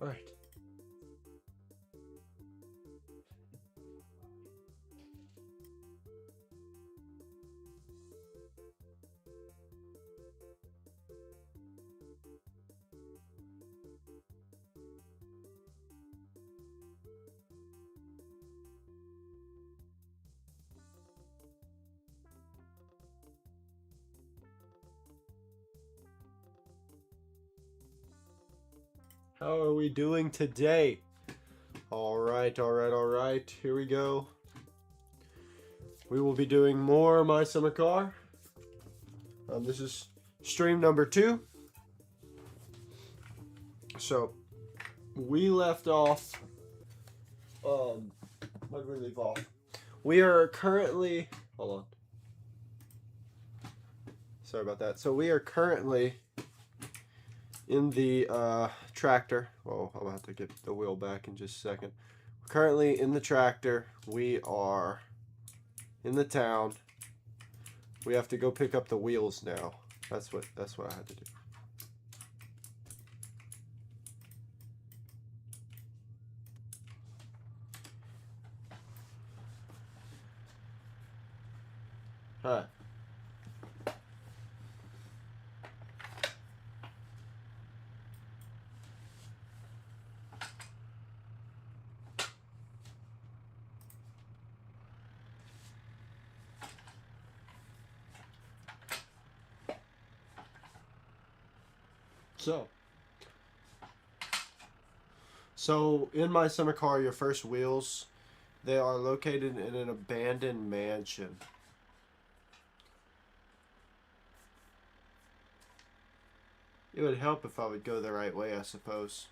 All right. How are we doing today? All right, all right, all right. Here we go. We will be doing more My Summer Car. This is stream number 2. So we left off. Where did we leave off? We are currently. Hold on. Sorry about that. So we are currently in the tractor. Oh, I'm gonna have to get the wheel back in just a second. We're currently in the tractor. We are in the town. We have to go pick up the wheels now. That's what I had to do. Alright. So in My Summer Car, your first wheels, they are located in an abandoned mansion. It would help if I would go the right way, I suppose.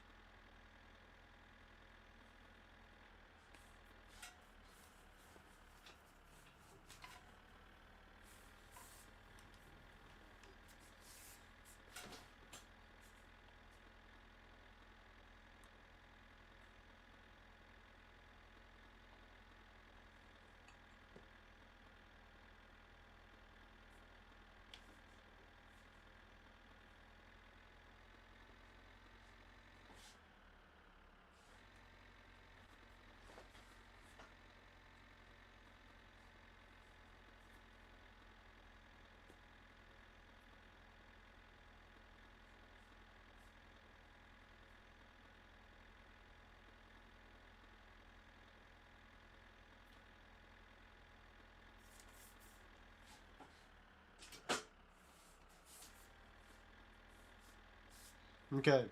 Okay,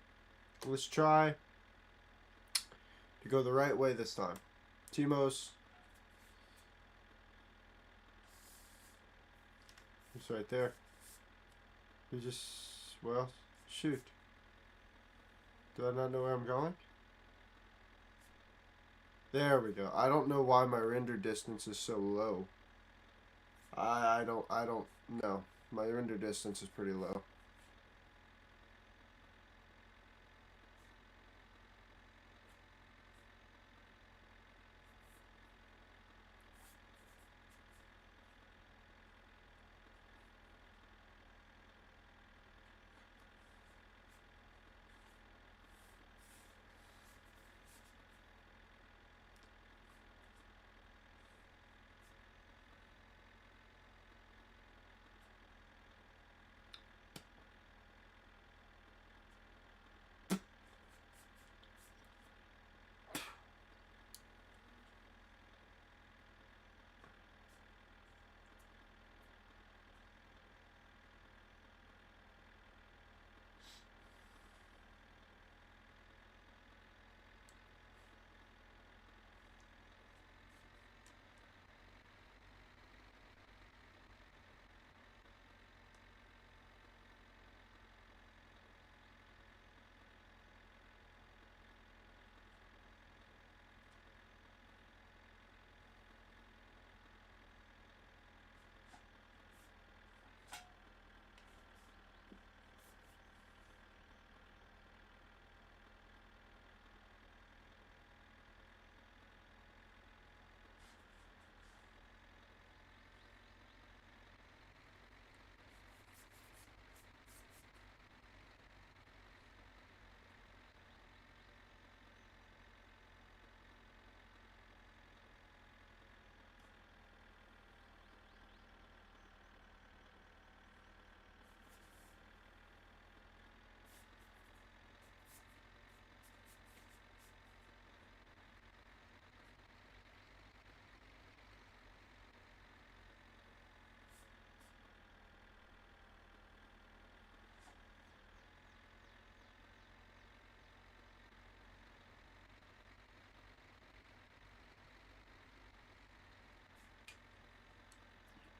let's try to go the right way this time. Timos. It's right there. You just, well, shoot. Do I not know where I'm going? There we go. I don't know why my render distance is so low. I don't know. My render distance is pretty low.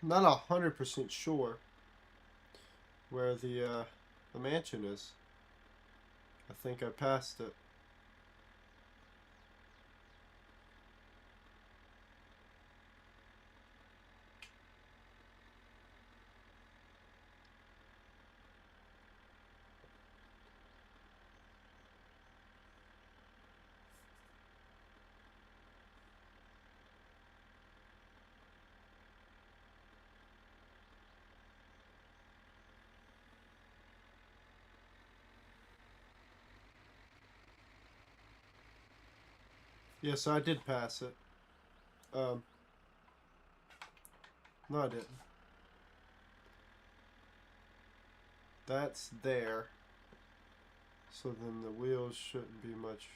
not 100% sure where the mansion is. I think I passed it. Yes, I did pass it. No, I didn't. That's there. So then the wheels shouldn't be much.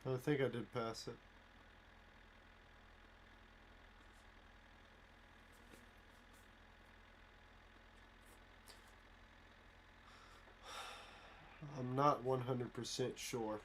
I think I did pass it. I'm not 100% sure.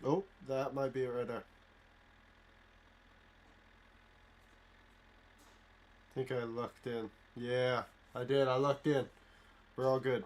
Oh, that might be it right there. I think I lucked in. Yeah, I did. I lucked in. We're all good.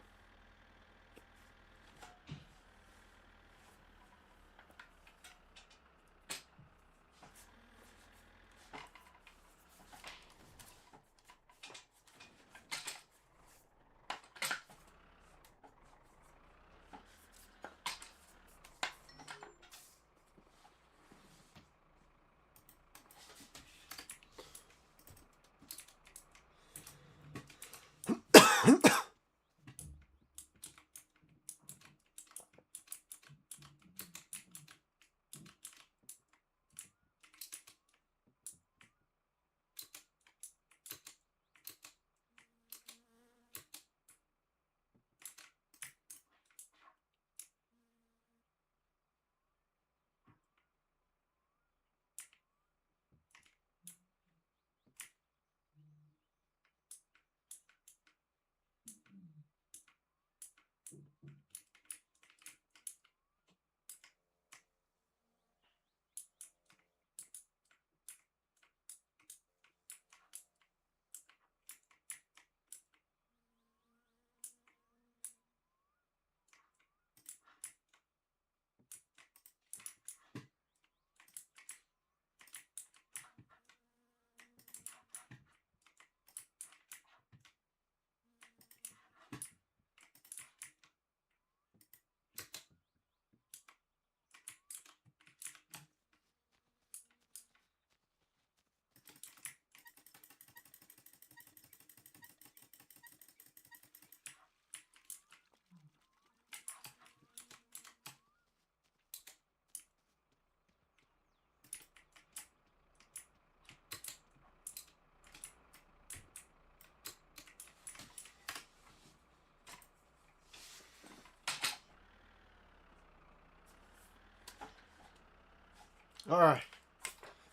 All right.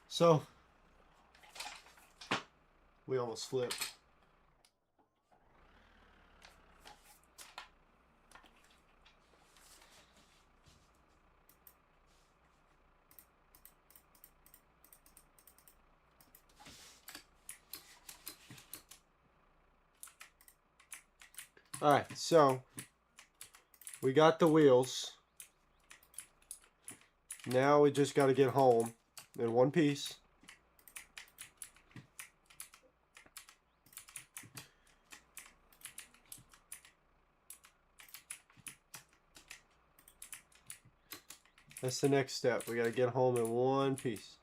So we almost flipped. Alright, so we got the wheels. Now we just got to get home in one piece. That's the next step. We got to get home in one piece.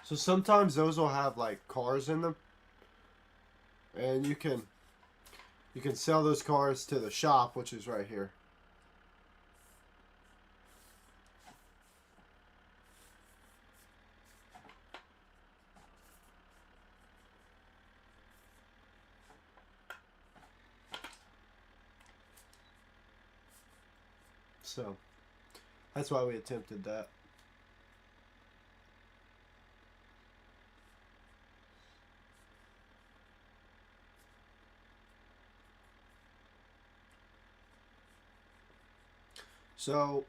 So sometimes those will have like cars in them, and you can sell those cars to the shop, which is right here. So that's why we attempted that. So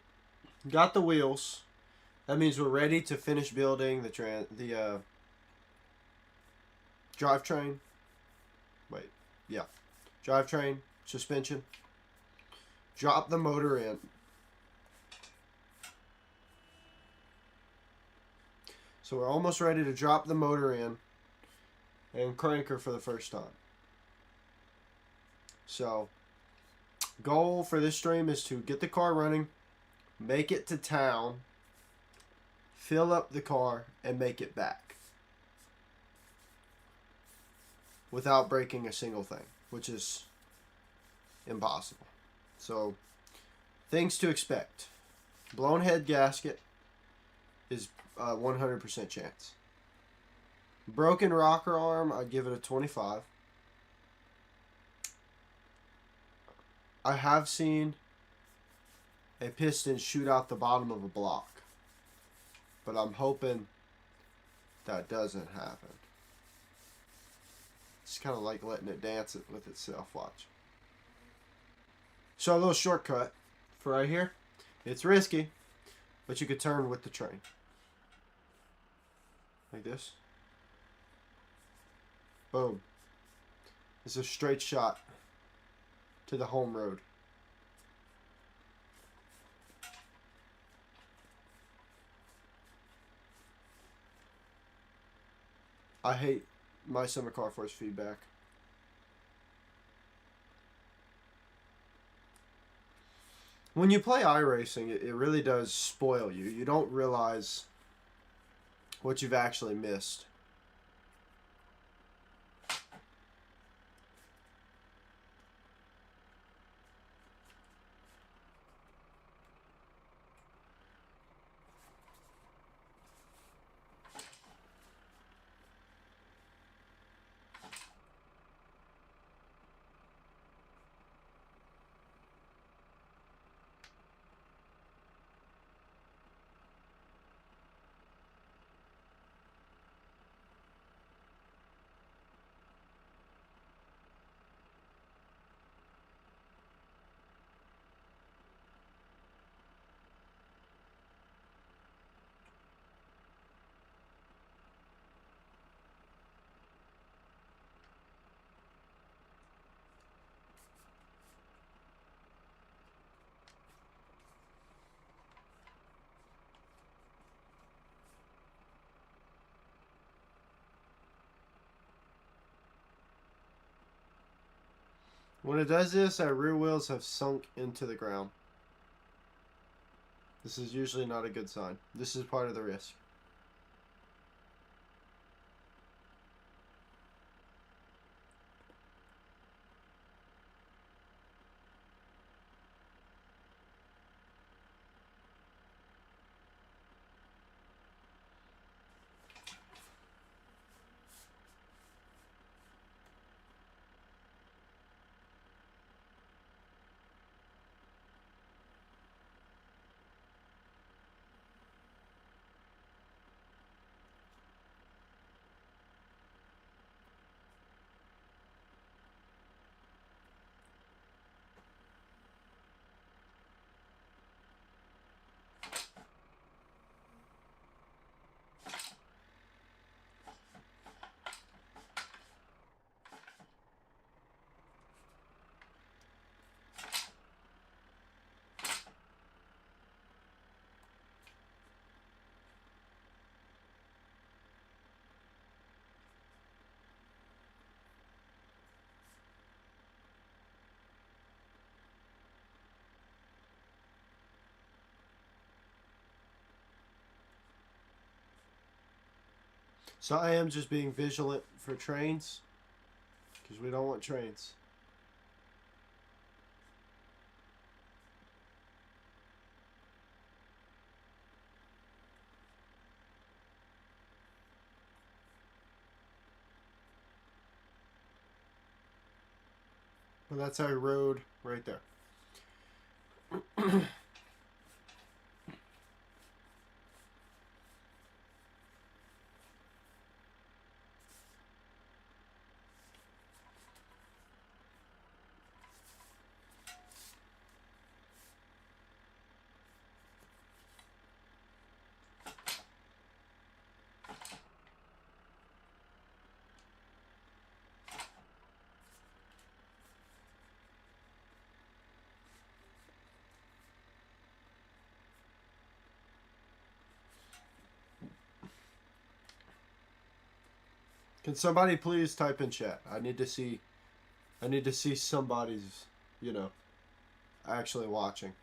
got the wheels. That means we're ready to finish building the drivetrain. Wait, yeah, drivetrain, suspension. Drop the motor in. So we're almost ready to drop the motor in and crank her for the first time. So goal for this stream is to get the car running, make it to town, fill up the car, and make it back without breaking a single thing, which is impossible. So things to expect. Blown head gasket is 100% chance. Broken rocker arm, I'd give it a 25. I have seen a piston shoot out the bottom of a block, but I'm hoping that doesn't happen. It's kind of like letting it dance with itself. Watch. So a little shortcut for right here. It's risky, but you could turn with the train. Like this. Boom. It's a straight shot to the home road. I hate my summer car force feedback. When you play iRacing, it really does spoil you. You don't realize what you've actually missed. When it does this, our rear wheels have sunk into the ground. This is usually not a good sign. This is part of the risk. So I am just being vigilant for trains, because we don't want trains. But that's our road right there. Can somebody please type in chat? I need to see somebody's, actually watching.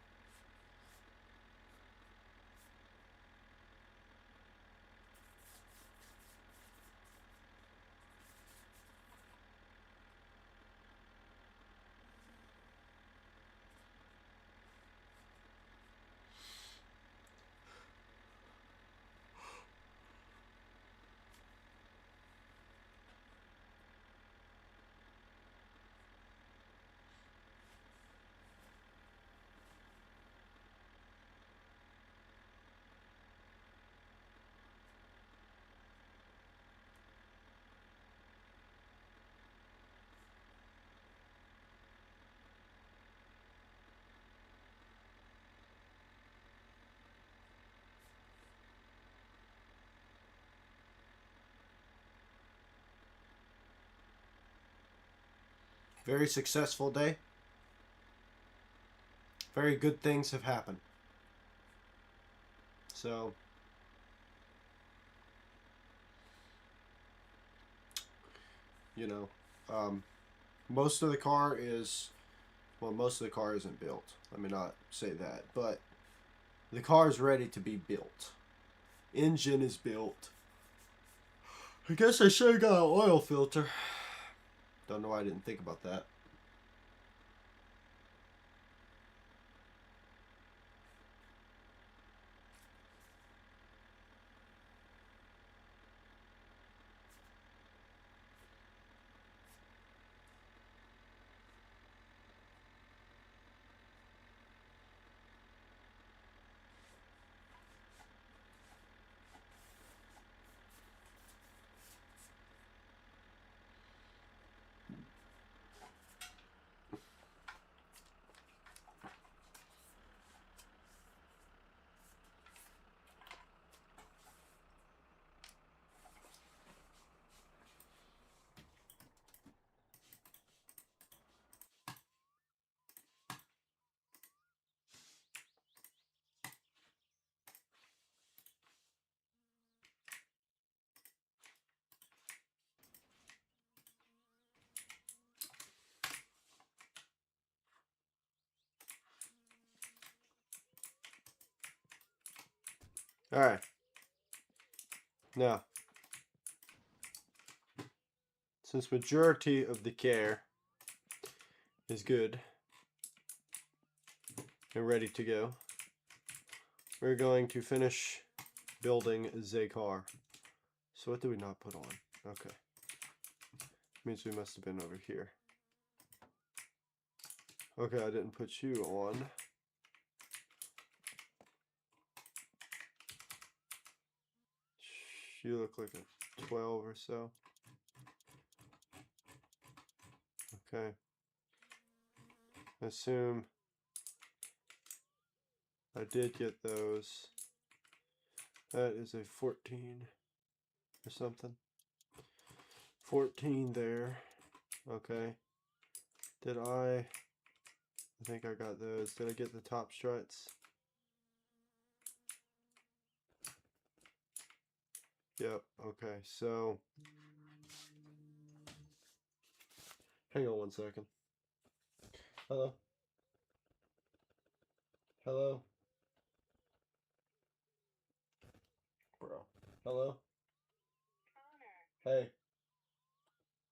Very successful day. Very good things have happened. So, most of the car is, most of the car isn't built. Let me not say that. But the car is ready to be built. Engine is built. I guess I should have got an oil filter. Don't know why I didn't think about that. Alright. Now, since majority of the care is good and ready to go, we're going to finish building the car. So what do we not put on? Okay. Means we must have been over here. Okay, I didn't put you on. You look like a 12 or so. Okay. Assume I did get those. That is a 14 or something. 14 there. Okay. Did I think I got those. Did I get the top struts? Yep. Okay. So hang on 1 second. Hello? Hello? Bro. Hello? Connor. Hey.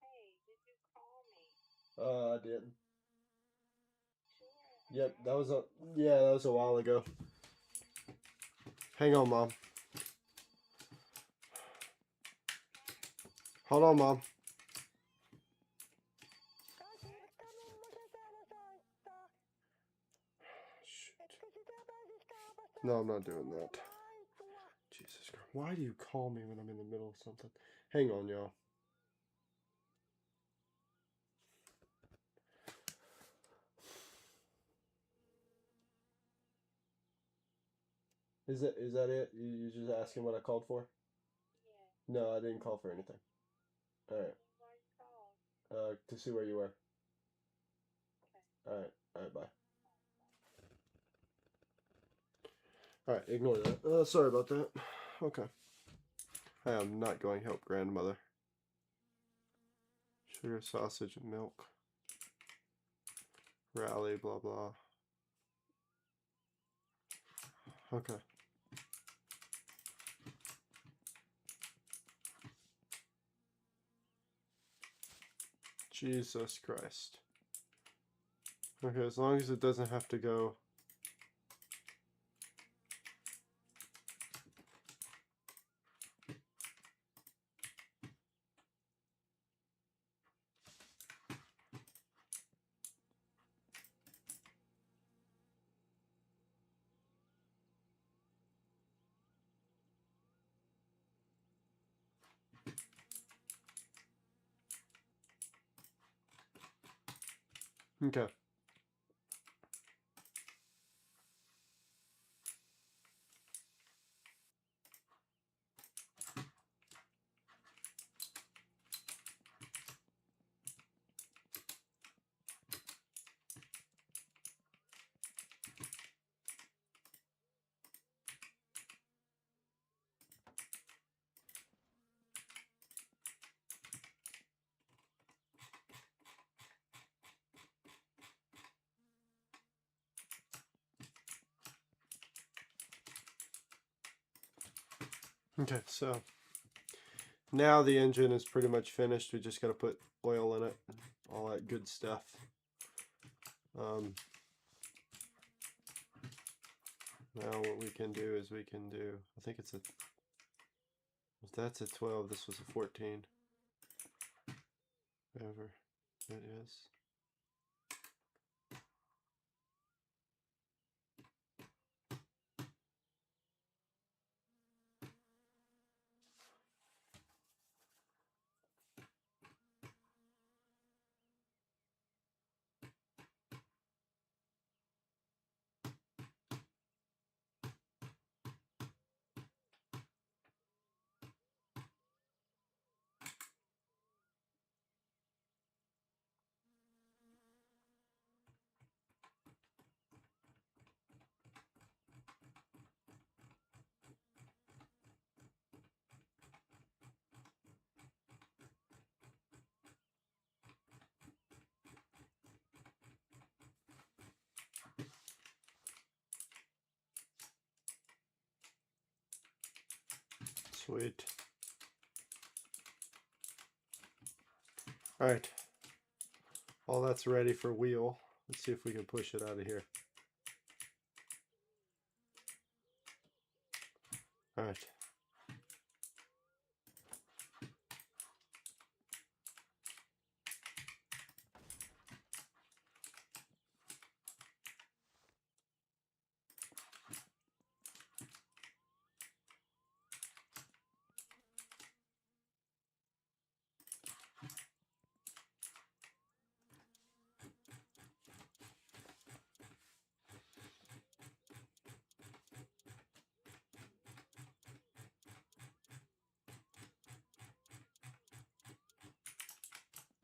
Hey, did you call me? I didn't. Sure. Yep, that was a while ago. Hang on, Mom. Hold on, Mom. No, I'm not doing that. Jesus Christ. Why do you call me when I'm in the middle of something? Hang on, y'all. Is that it? You just asking what I called for? Yeah. No, I didn't call for anything. Alright. Why you called? To see where you were. Okay. Alright, bye. Alright, ignore that. Sorry about that. Okay. I am not going to help grandmother. Sugar, sausage, and milk. Rally, blah, blah. Okay. Jesus Christ. Okay, as long as it doesn't have to go. Okay. Okay, so now the engine is pretty much finished. We just got to put oil in it, all that good stuff. Now what we can do is I think it's if that's a 12, this was a 14. Whatever it is. Sweet. All right. All that's ready for wheel. Let's see if we can push it out of here. All right.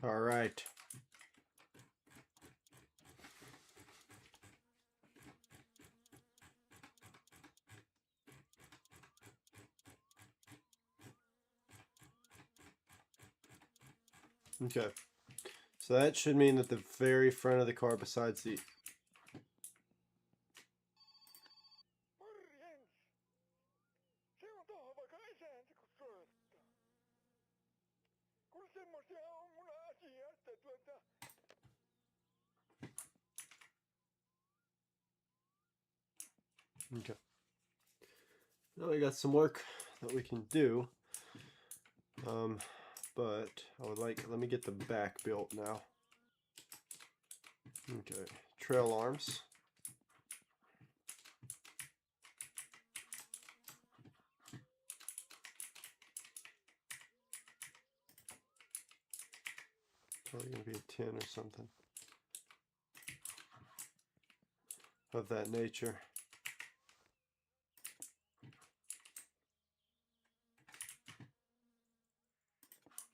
All right. Okay. So that should mean that the very front of the car, besides the... Okay. Now we got some work that we can do. But I would like, let me get the back built now. Okay. Trail arms. Probably gonna be a 10 or something of that nature.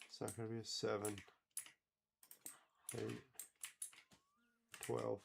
It's not gonna be a 7, 8, 12.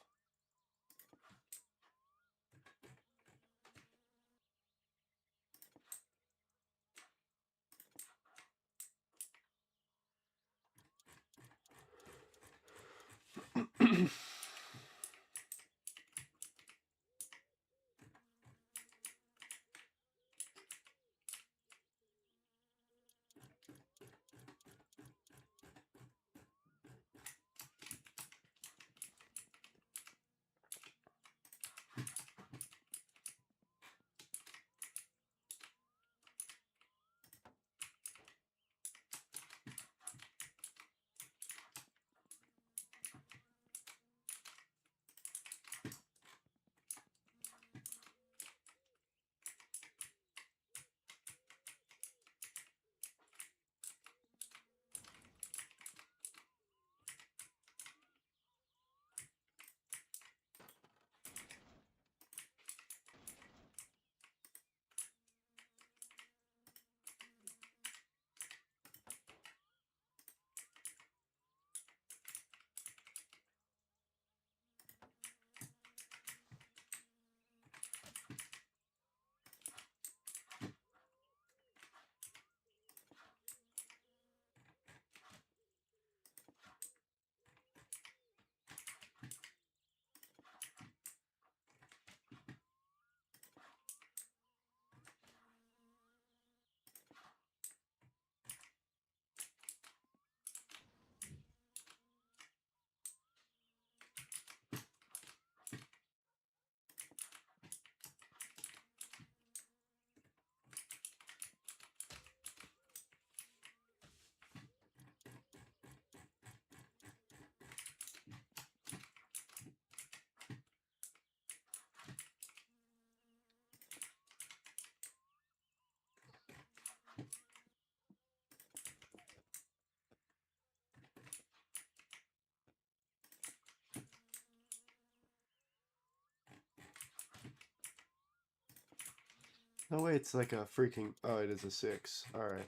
No way, it's like a freaking... Oh, it is a 6. Alright.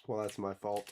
Well, that's my fault.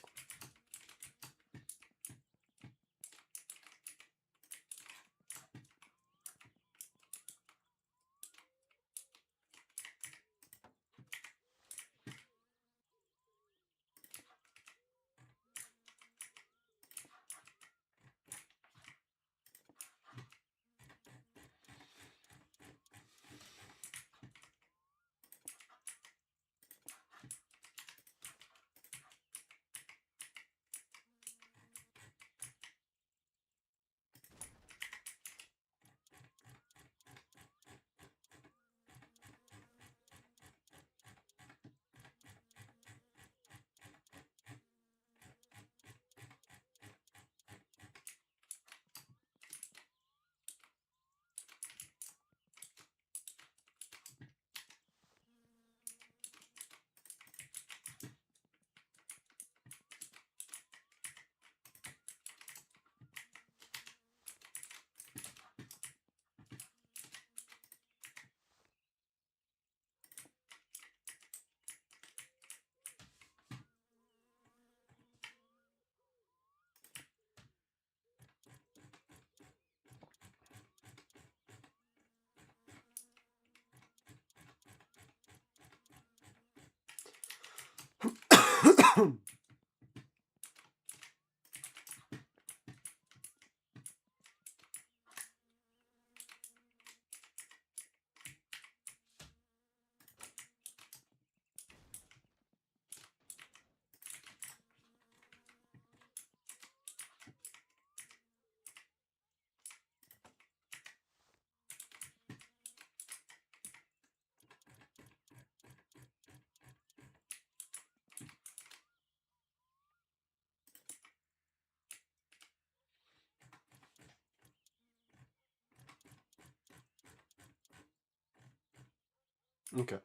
Okay.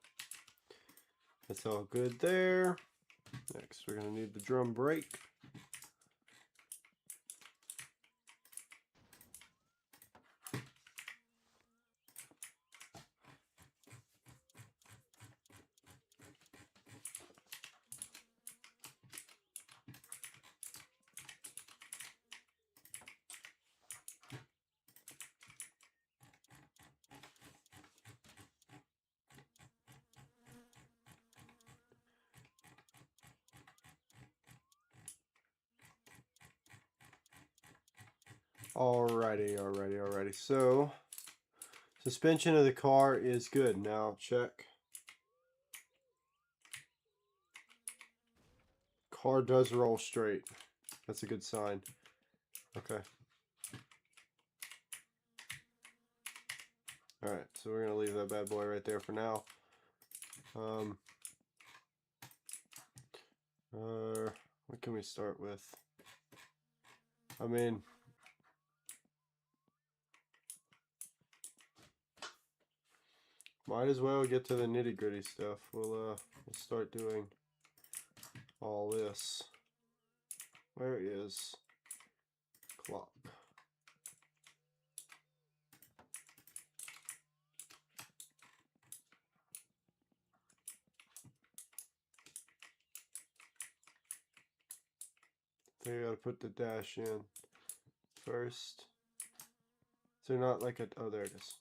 That's all good there. Next, we're going to need the drum brake. Alrighty. So, suspension of the car is good. Now, check. Car does roll straight. That's a good sign. Okay. Alright, so we're going to leave that bad boy right there for now. What can we start with? I mean, might as well get to the nitty-gritty stuff. We'll start doing all this. Where is clock? So you gotta put the dash in first. So not like a, oh, there it is.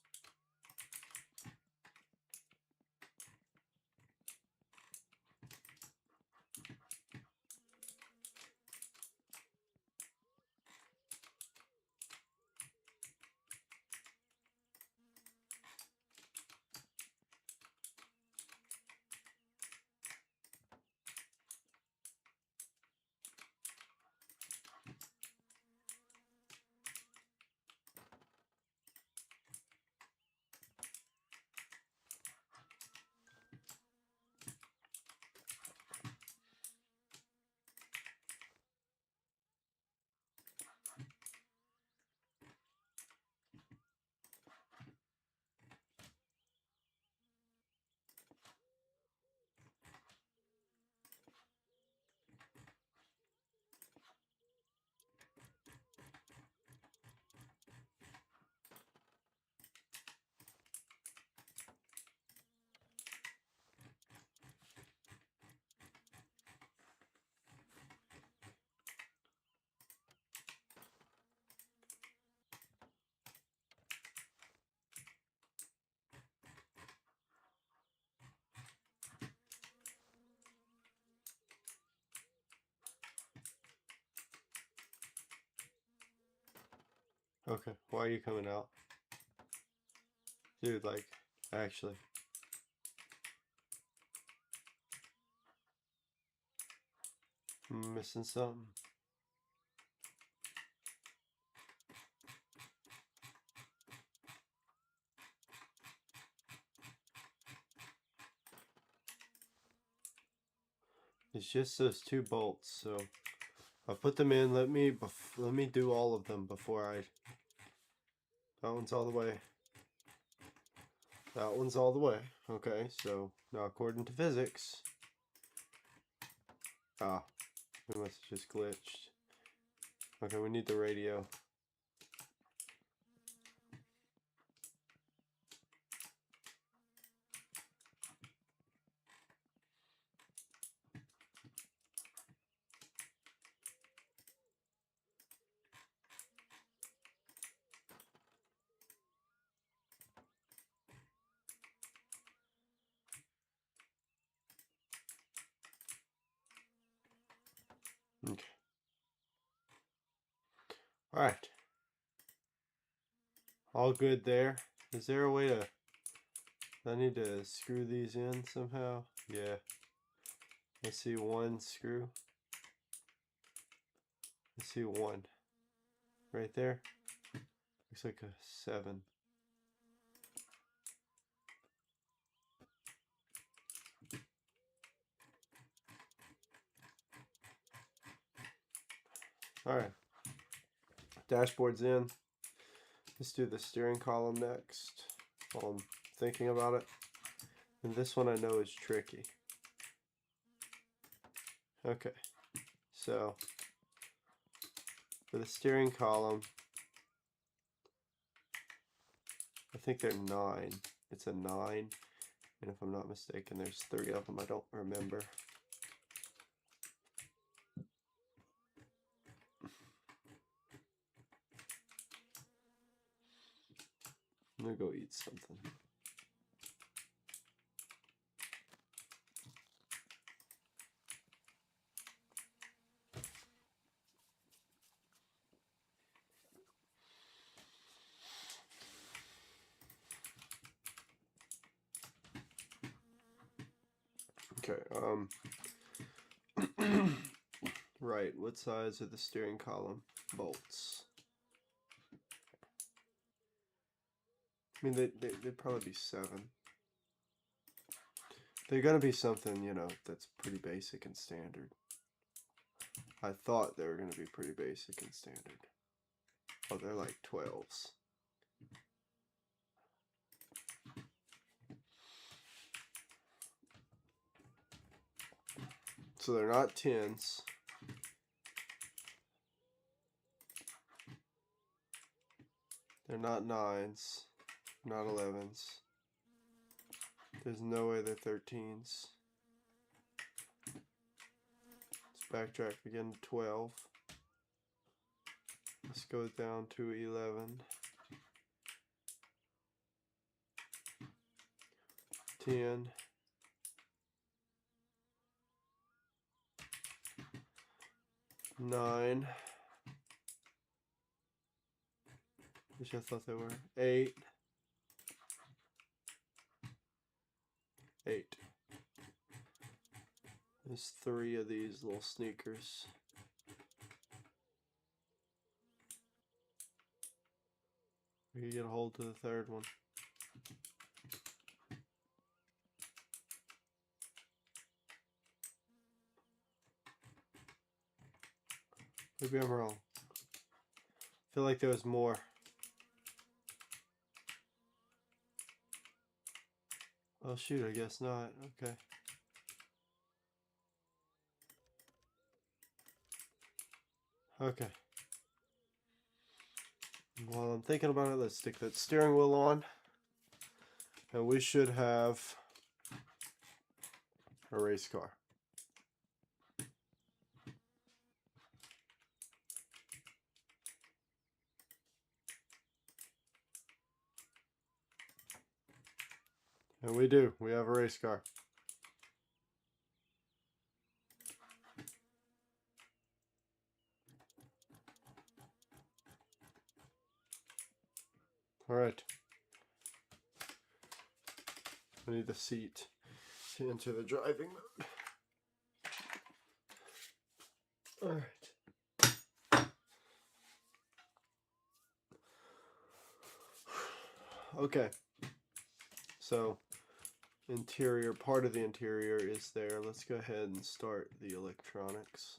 Okay, why are you coming out? Dude, like, actually. I'm missing something. It's just those two bolts, so I'll put them in. Let me do all of them before I. That one's all the way. That one's all the way. Okay, so now according to physics. Ah, we must have just glitched. Okay, we need the radio. Okay. All right. All good there. Is there a way to... I need to screw these in somehow? Yeah. I see one screw. I see one. Right there. Looks like a 7. Alright. Dashboard's in. Let's do the steering column next while I'm thinking about it. And this one I know is tricky. Okay. So, for the steering column, I think they're 9. It's a 9. And if I'm not mistaken, there's 3 of them. I don't remember. I'm gonna go eat something. Okay, right, what size are the steering column bolts? I mean, they'd probably be 7. They're gonna be something, you know, that's pretty basic and standard. I thought they were gonna be pretty basic and standard. Oh, they're like 12s. So they're not 10s. They're not 9s. Not 11s. There's no way they're 13s. Let's backtrack again to 12. Let's go down to 11. 10. 9. Which I thought they were. 8. 8. There's 3 of these little sneakers. We can get a hold to the 3rd one. Maybe I'm wrong. I feel like there was more. Oh shoot, I guess not. Okay. Okay. While I'm thinking about it, let's stick that steering wheel on. And we should have a race car. And we do. We have a race car. Alright. I need the seat to enter the driving mode. Alright. Okay. So, interior, part of the interior is there. Let's go ahead and start the electronics.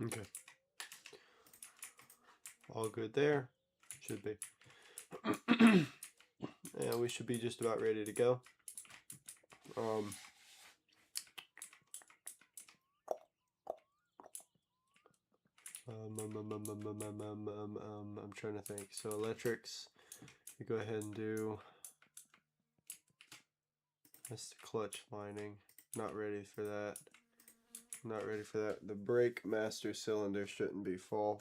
Okay. All good there. Should be. And we should be just about ready to go. I'm trying to think. So electrics, you go ahead and do. That's the clutch lining. Not ready for that. Not ready for that. The brake master cylinder shouldn't be far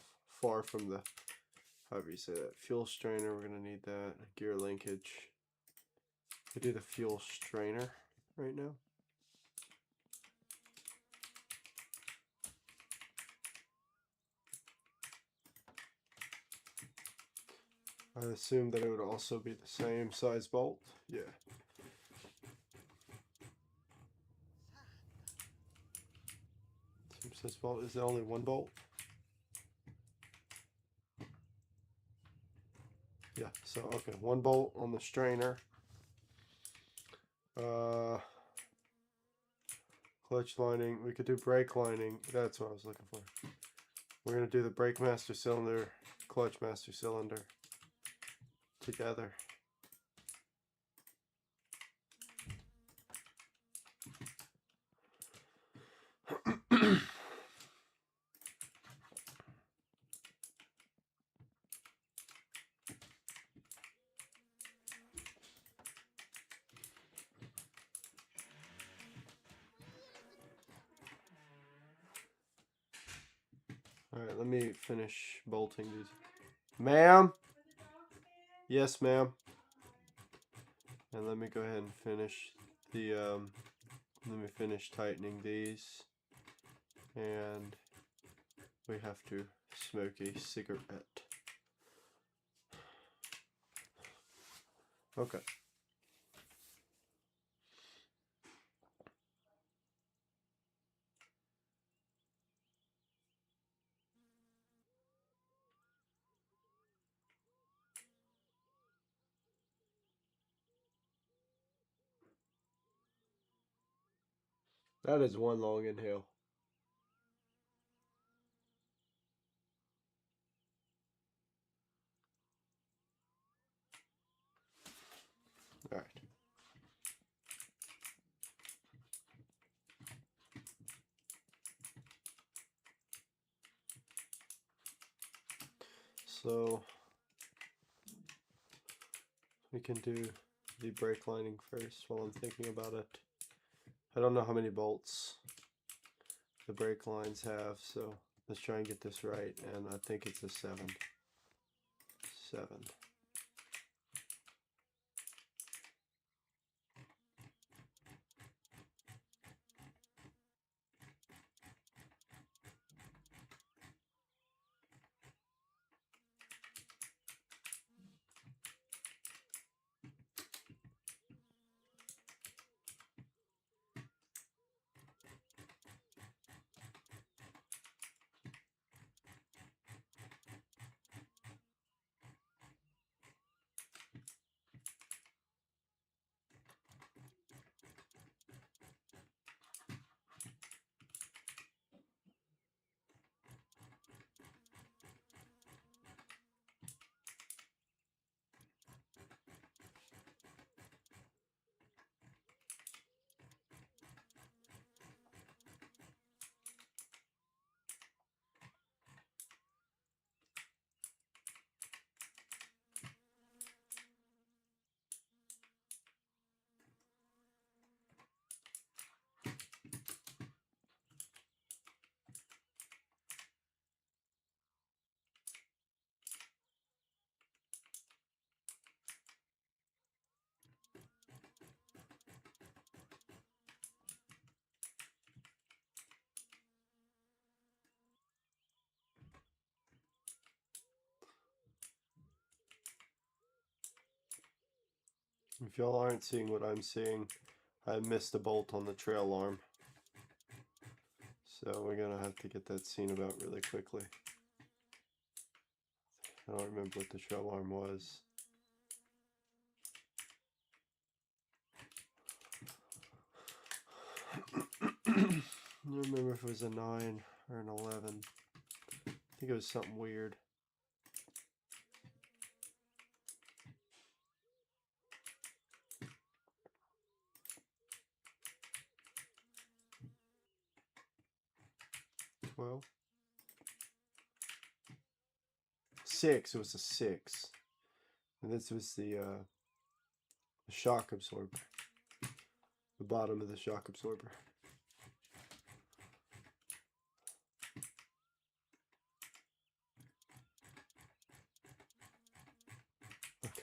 from the, however you say that. Fuel strainer, we're gonna need that. Gear linkage. We do the fuel strainer right now. I assume that it would also be the same size bolt. Yeah. Same size bolt. Is there only one bolt? Yeah, so okay, one bolt on the strainer. Clutch lining. We could do brake lining. That's what I was looking for. We're gonna do the brake master cylinder, clutch master cylinder together. Alright, let me finish bolting these. Ma'am? Yes, ma'am. And let me go ahead and finish the, let me finish tightening these. And we have to smoke a cigarette. Okay. That is one long inhale. All right. So we can do the brake lining first while I'm thinking about it. I don't know how many bolts the brake lines have, so let's try and get this right. And I think it's a 7. 7. If y'all aren't seeing what I'm seeing, I missed a bolt on the trail arm. So we're gonna have to get that seen about really quickly. I don't remember what the trail arm was. I don't remember if it was a 9 or an 11. I think it was something weird. coil. 6. It was a 6. And this was the shock absorber. The bottom of the shock absorber. Okay.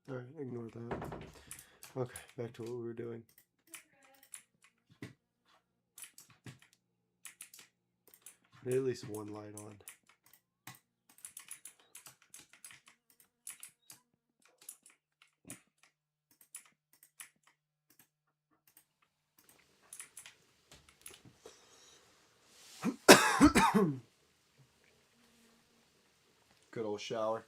Alright, ignore that. Okay, back to what we were doing. Need at least one light on. Good old shower.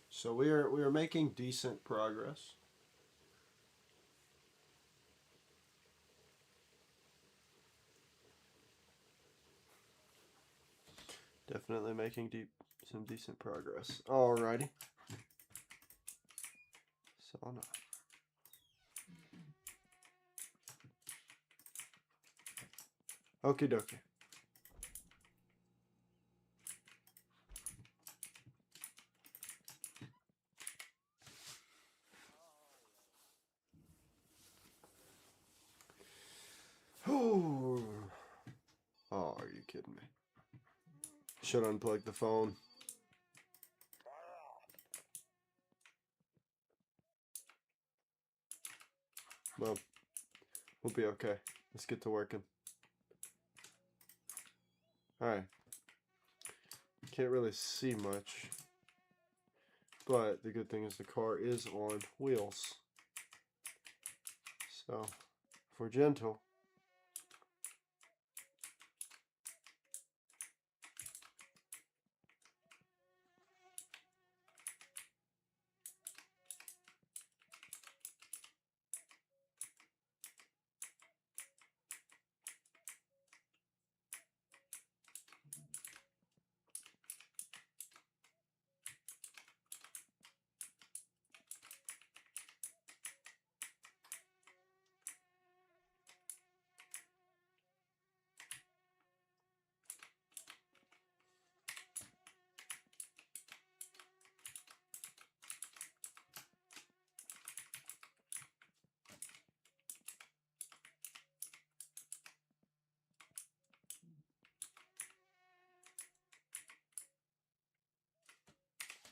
So we are making decent progress. Definitely making some decent progress. Alrighty. So now. Okie dokie. Oh, are you kidding me? Should unplug the phone. Well, we'll be okay. Let's get to working. Alright. Can't really see much. But the good thing is the car is on wheels. So, if we're gentle,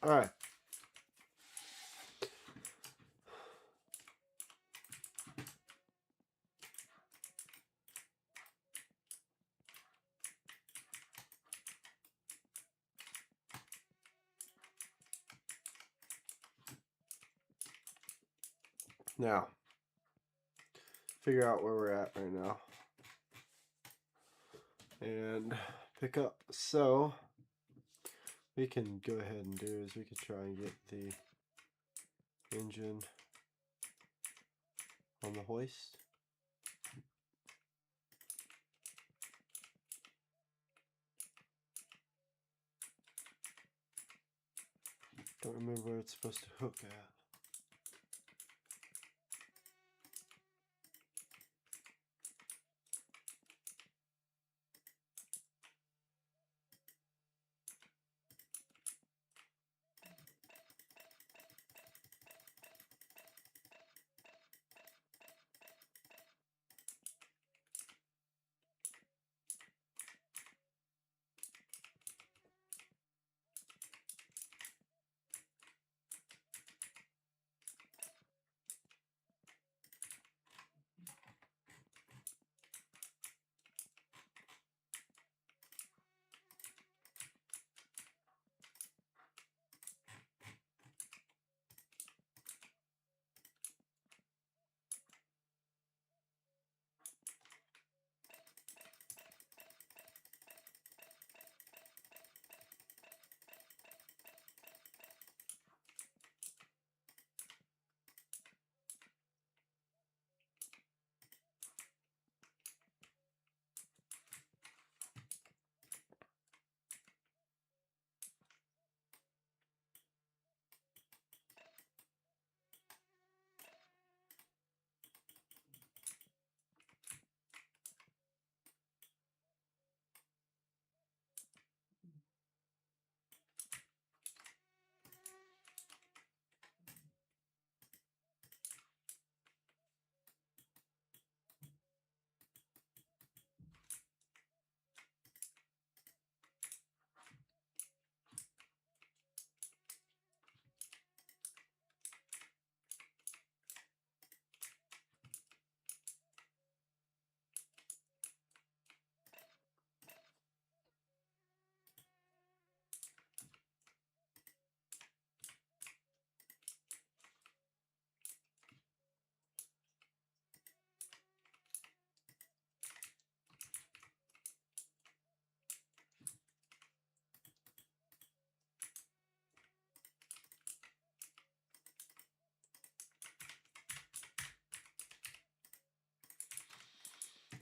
alright. Now, figure out where we're at right now. And pick up. So, we can go ahead and do is we could try and get the engine on the hoist. Don't remember where it's supposed to hook at.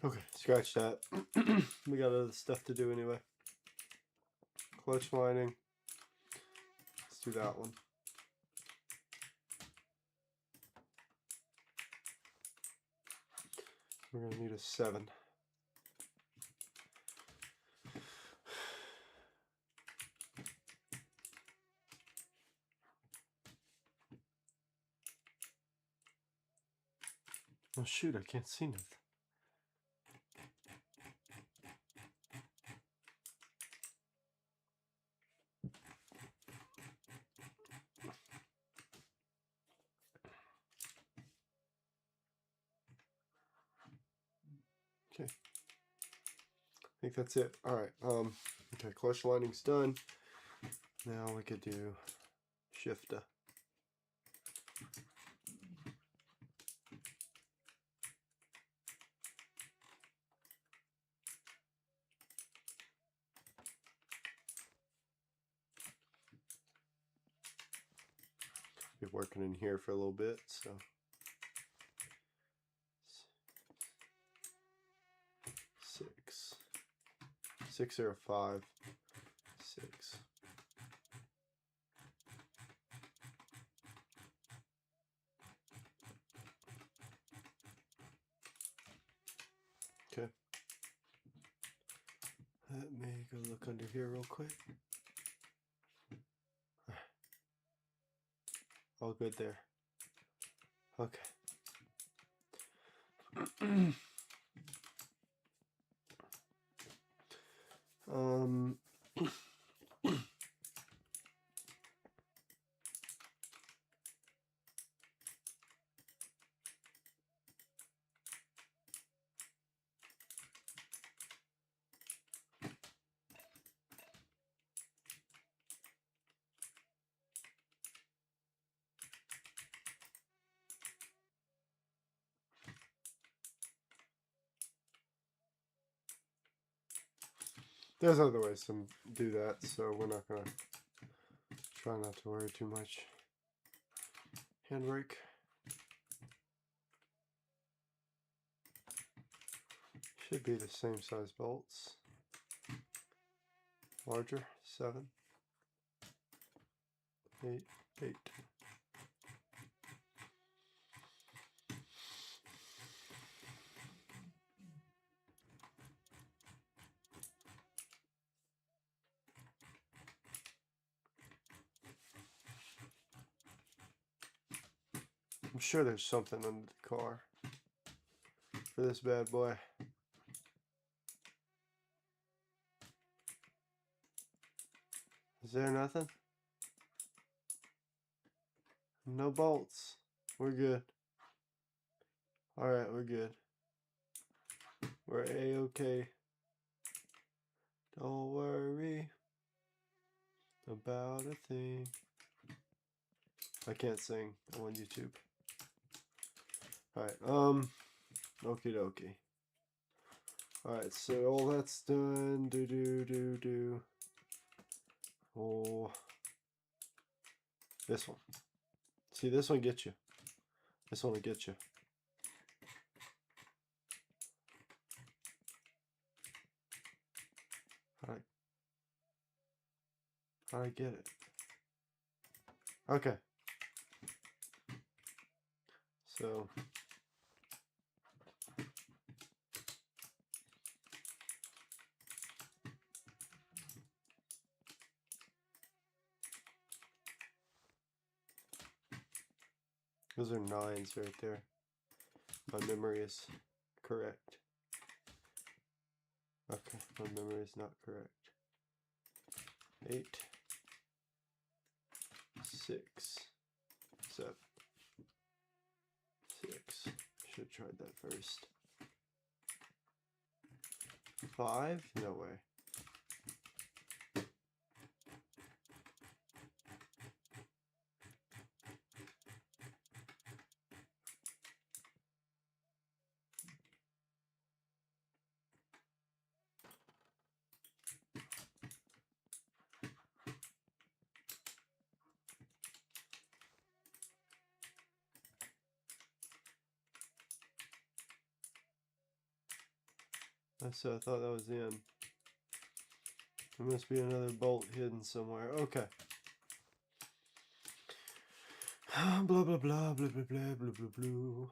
Okay, scratch that. We got other stuff to do anyway. Clutch lining. Let's do that one. We're going to need a 7. Oh shoot, I can't see nothing. Okay. I think that's it. Alright, okay, clutch lining's done. Now we could do shifter. Be working in here for a little bit, so 6 or a 5, 6. Okay. Let me go look under here real quick. All good there. Okay. There's other ways to do that, so we're not gonna try not to worry too much. Handbrake. Should be the same size bolts. Larger, 7, 8, 8. I'm sure there's something under the car for this bad boy. Is there nothing? No bolts. We're good. Alright, we're good. We're A-okay. Don't worry about a thing. I can't sing. I'm on YouTube. Alright, okie dokie. Alright, so all that's done. Do. Oh. This one. See, this one gets you. This one will get you. How'd I get it? Okay. So. Those are 9s right there. My memory is correct. Okay, my memory is not correct. 8, 6, 7, 6. Should have tried that first. 5? No way. I thought that was the end. There must be another bolt hidden somewhere. Okay. Blah blah blah blah blah blah blah blah blah.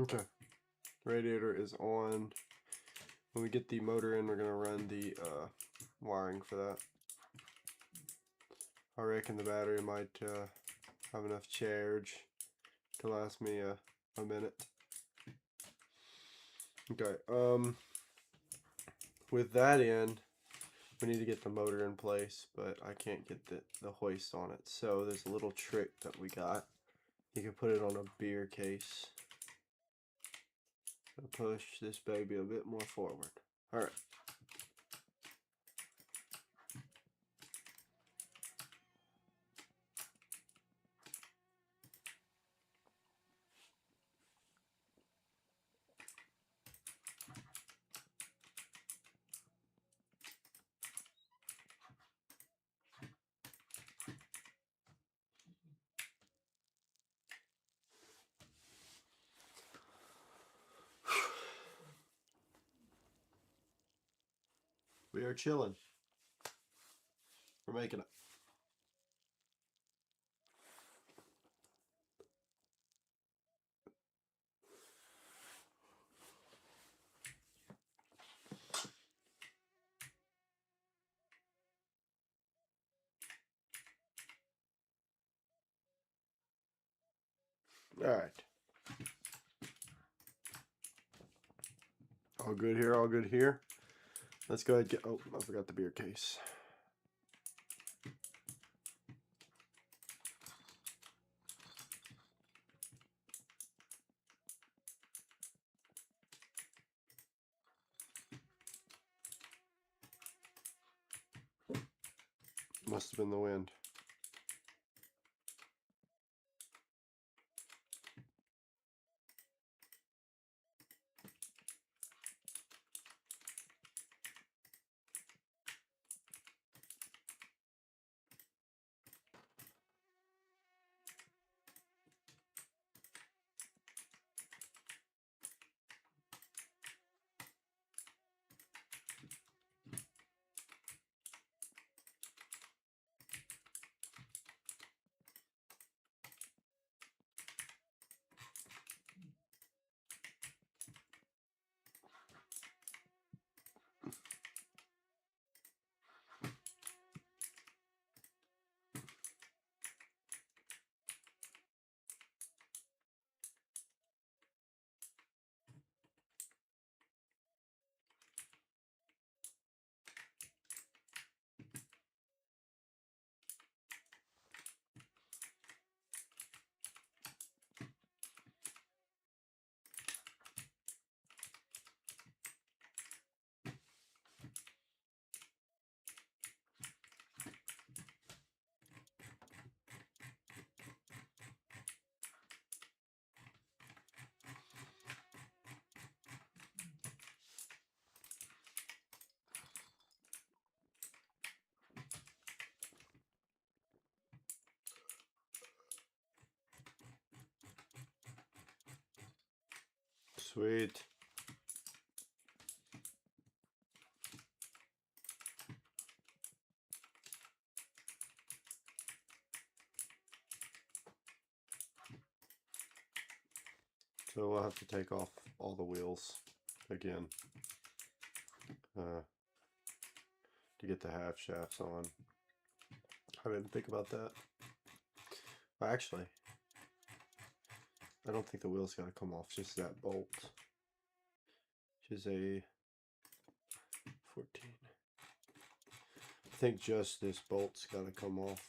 Okay. Radiator is on. When we get the motor in, we're going to run the wiring for that. I reckon the battery might have enough charge to last me a minute. Okay, with that in, we need to get the motor in place, but I can't get the hoist on it. So there's a little trick that we got. You can put it on a beer case. So push this baby a bit more forward. All right. We are chilling. We're making it. All right. All good here, all good here. Let's go ahead and get, oh, I forgot the beer case. Must have been the wind. Sweet. So we'll have to take off all the wheels again to get the half shafts on. I didn't think about that. Actually, I don't think the wheel's gotta come off, just that bolt. Which is a 14. I think just this bolt's gotta come off.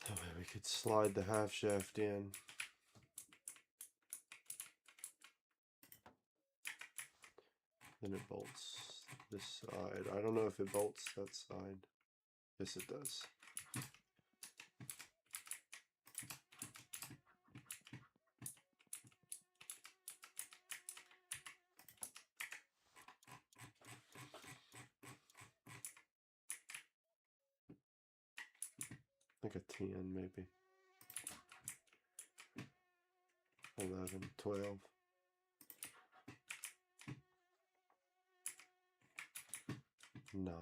That way we could slide the half shaft in. Then it bolts this side. I don't know if it bolts that side. Yes, it does. Like a 10 maybe. 11, 12. 9.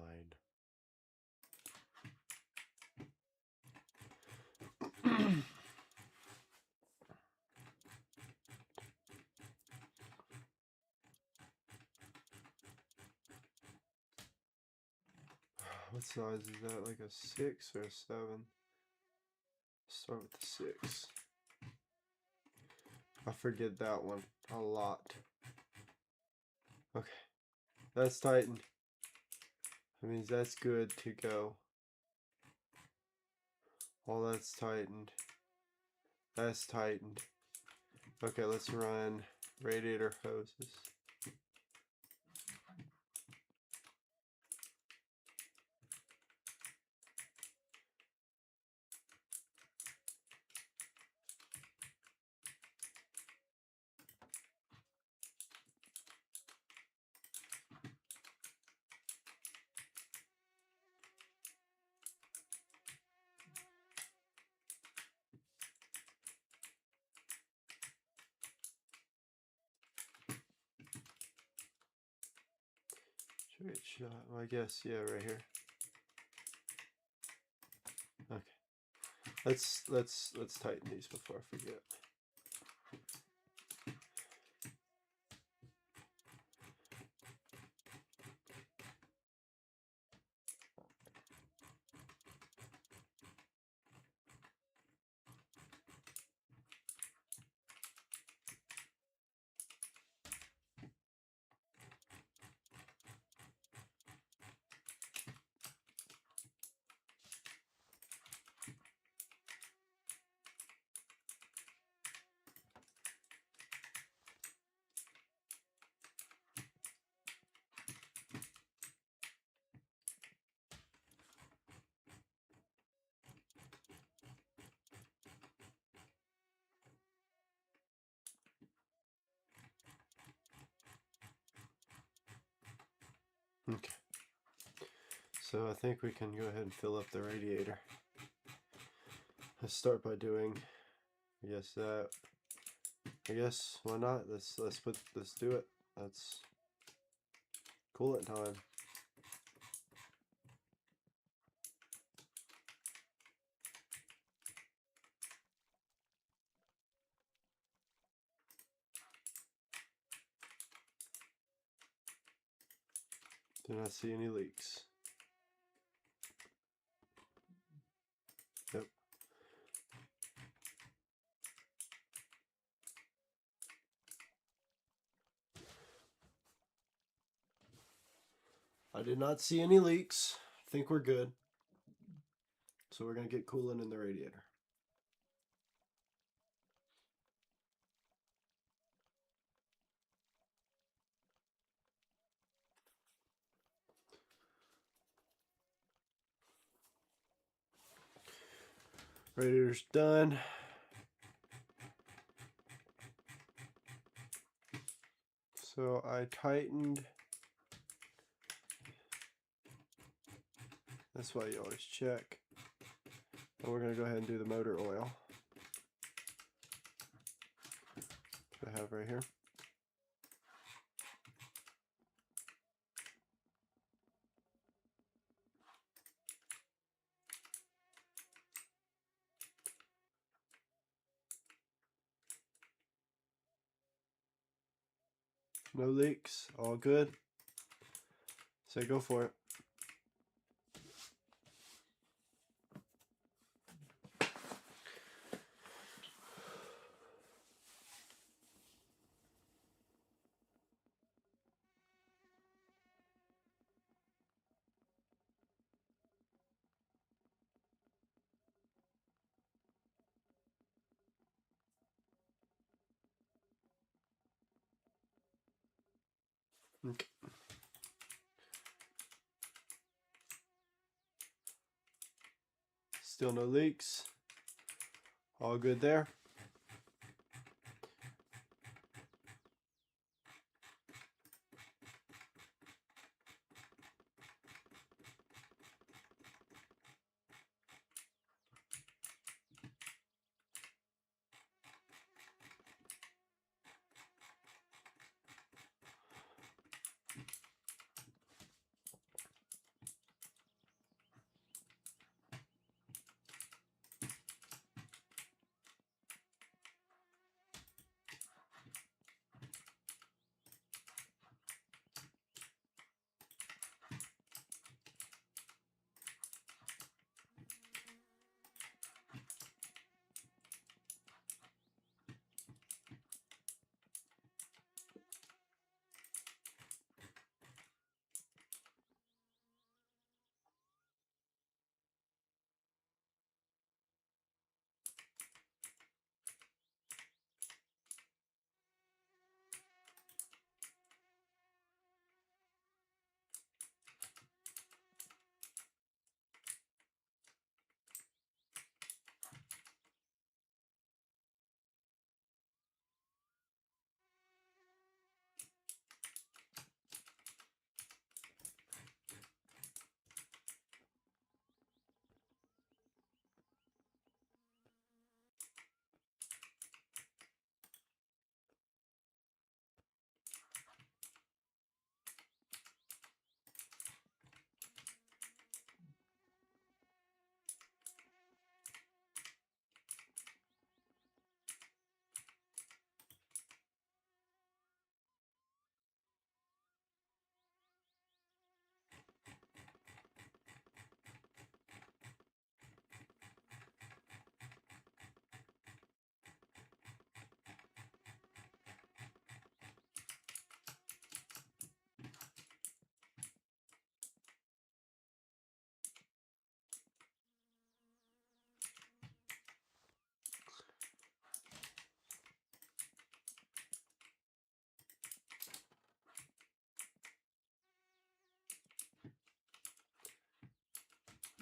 What size is that? Like a 6 or a 7? Start with the 6. I forget that one a lot. Okay, that's tightened. That means that's good to go. All that's tightened. That's tightened. Okay, let's run radiator hoses. Straight shot. Well, I guess, yeah, right here. Okay. Let's tighten these before I forget. Okay. So I think we can go ahead and fill up the radiator. Let's start by doing, I guess that. I guess why not? Let's do it. Let's coolant time. Do not see any leaks. Yep. I did not see any leaks. I think we're good. So we're going to get coolant in the radiator. Radiator's done. So I tightened. That's why you always check. And we're going to go ahead and do the motor oil. Which I have right here. No leaks, all good. So go for it. Okay. Still no leaks. All good there.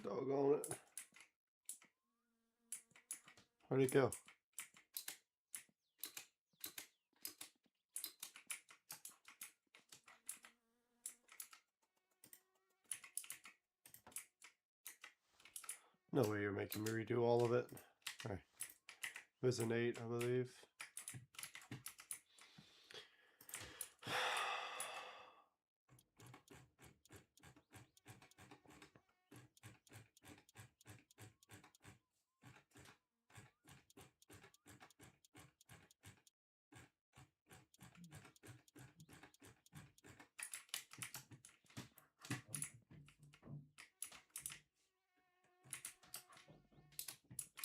Doggone it. Where'd it go? No way you're making me redo all of it. All right. It was an 8, I believe.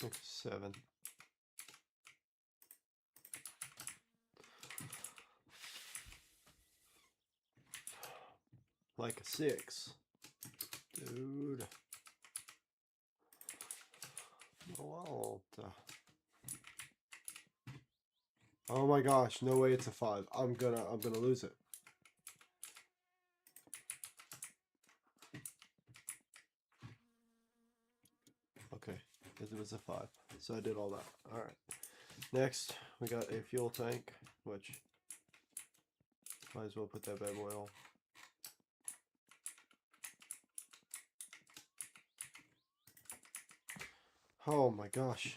I think 7. Like a 6. Dude. Oh, oh my gosh, no way it's a 5. I'm gonna lose it. Okay, it was a 5. So I did all that. Alright. Next, we got a fuel tank, which might as well put that bad boy on. Oh my gosh.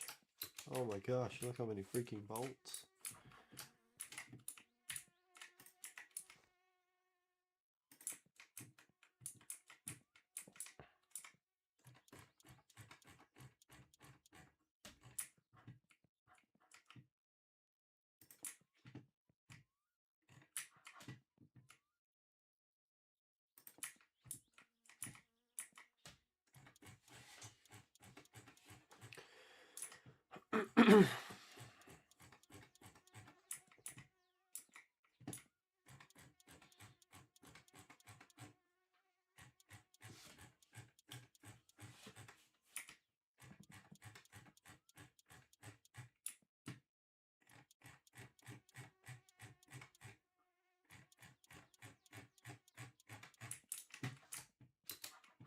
Oh my gosh, look how many freaking bolts.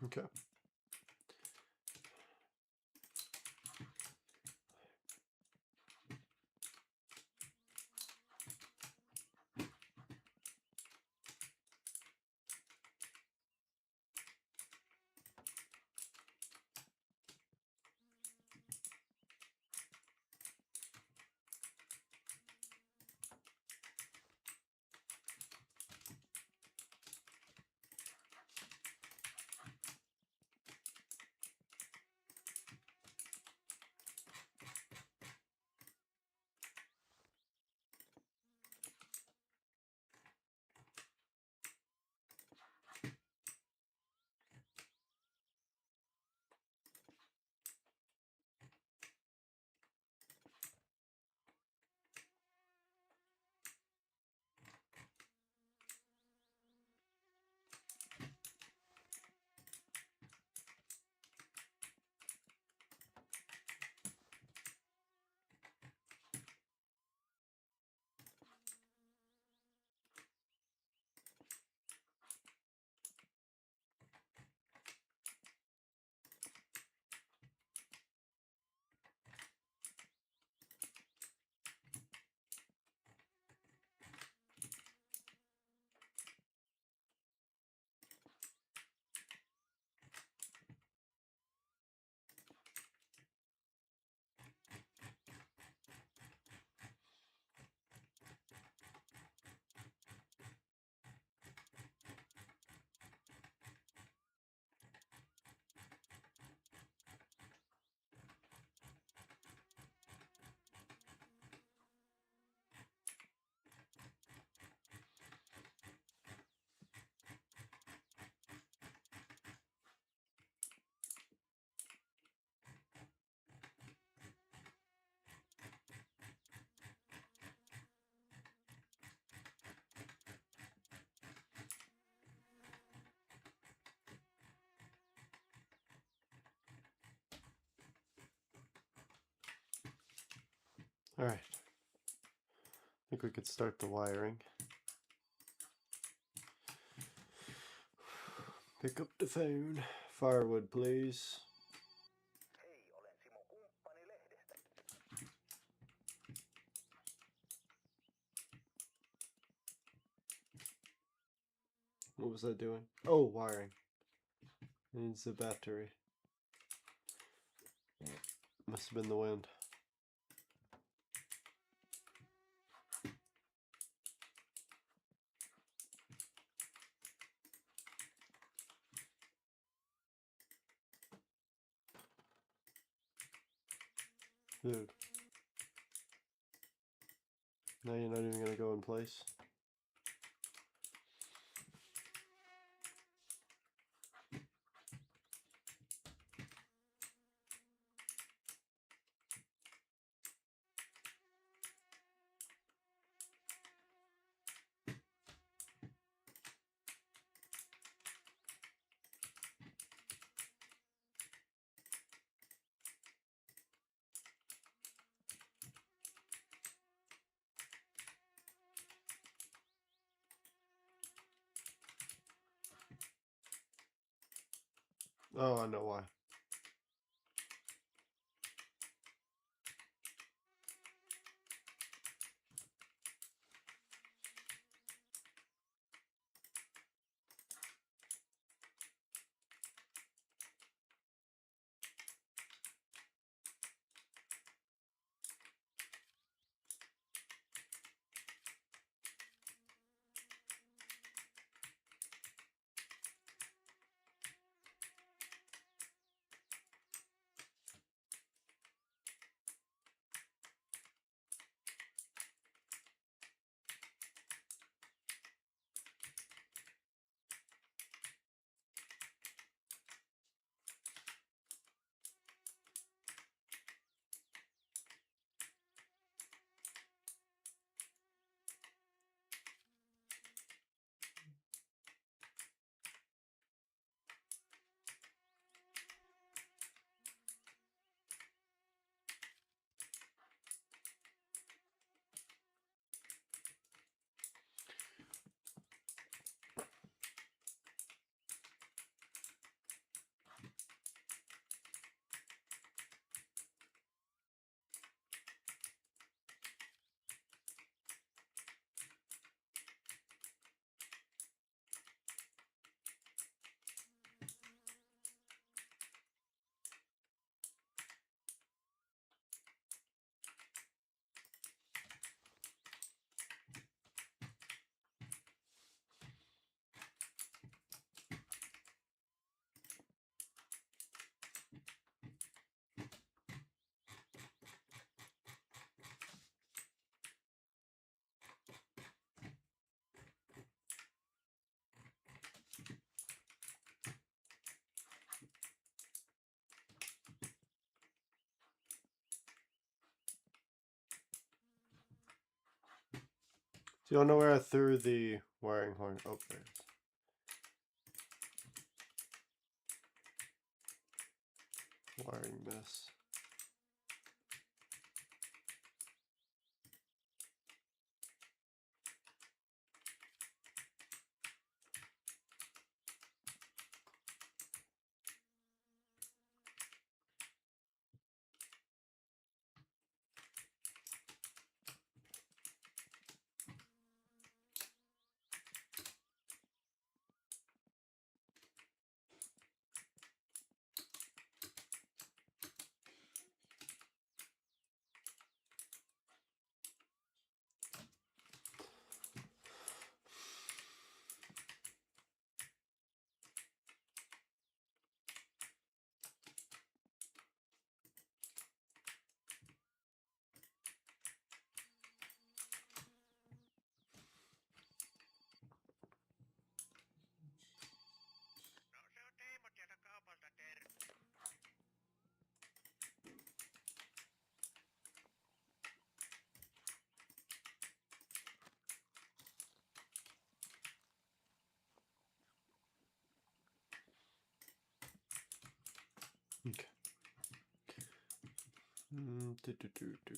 Okay. All right. I think we could start the wiring. Pick up the phone. Firewood, please. Hei, olen Simo Kumppanilehdestä. What was that doing? Oh, wiring. Needs the battery. Must have been the wind. Dude. Now you're not even gonna go in place. Oh, I know why. Do you want to know where I threw the wiring horn? Oh, there it is. Wiring mess. No se on Teemo sieltä kaupalta terve. Okay. Do.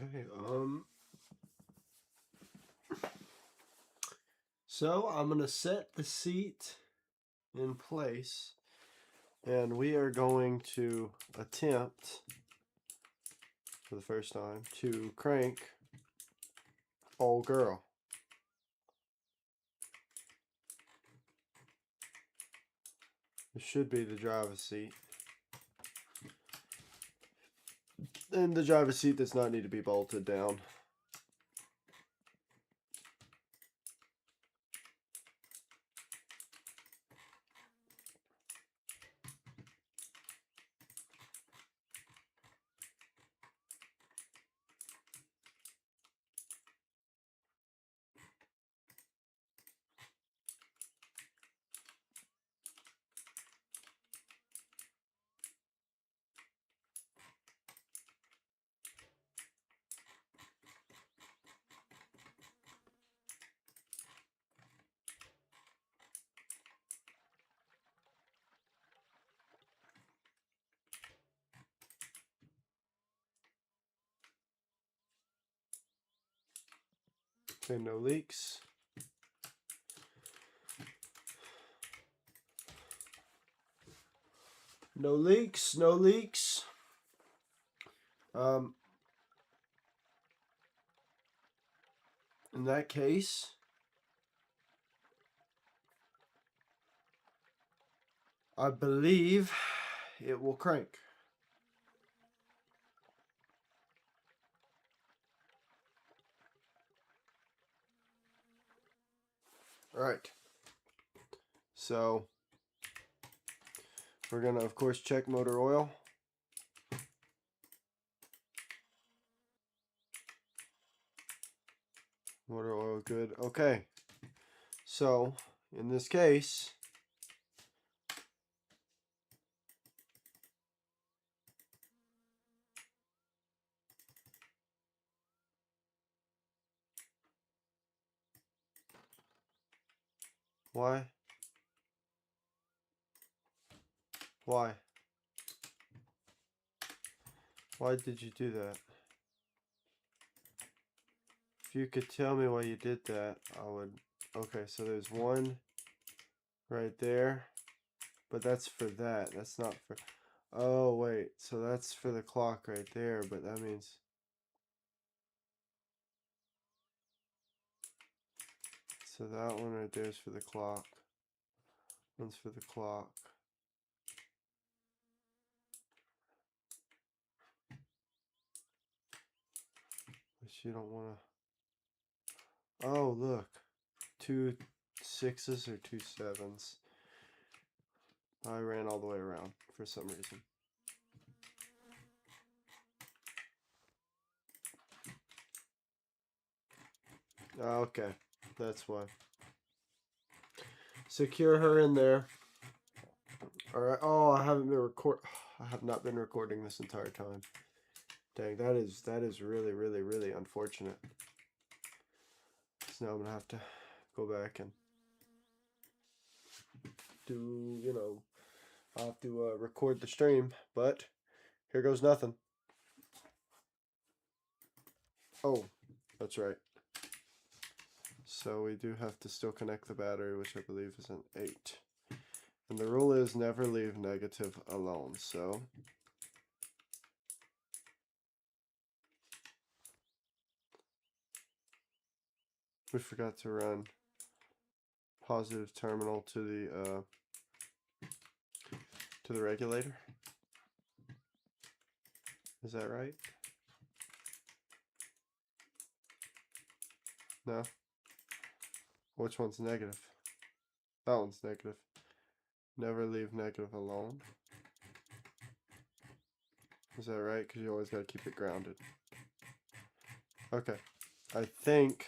Okay, so I'm gonna set the seat in place, and we are going to attempt for the first time to crank old girl. This should be the driver's seat. And the driver's seat does not need to be bolted down. Okay, no leaks. No leaks, no leaks. In that case, I believe it will crank. All right. So we're gonna, of course, check motor oil. Motor oil good. Okay. So in this case, why? Why? Why did you do that? If you could tell me why you did that, I would. Okay, so there's one right there, but that's for that. That's not for. Oh, wait. So that's for the clock right there, but that means. So that one right there is for the clock. One's for the clock. But you don't want to. Oh, look. 2 6s or 2 7s. I ran all the way around for some reason. Okay, that's why. Secure her in there. All right. Oh, I haven't been I have not been recording this entire time. Dang, that is really, really, really unfortunate. So now I'm gonna have to go back and do, I'll have to record the stream, but here goes nothing. Oh, that's right. So we do have to still connect the battery, which I believe is an 8. And the rule is never leave negative alone, so we forgot to run positive terminal to the regulator. Is that right? No. Which one's negative? That one's negative. Never leave negative alone. Is that right? Because you always got to keep it grounded. Okay. I think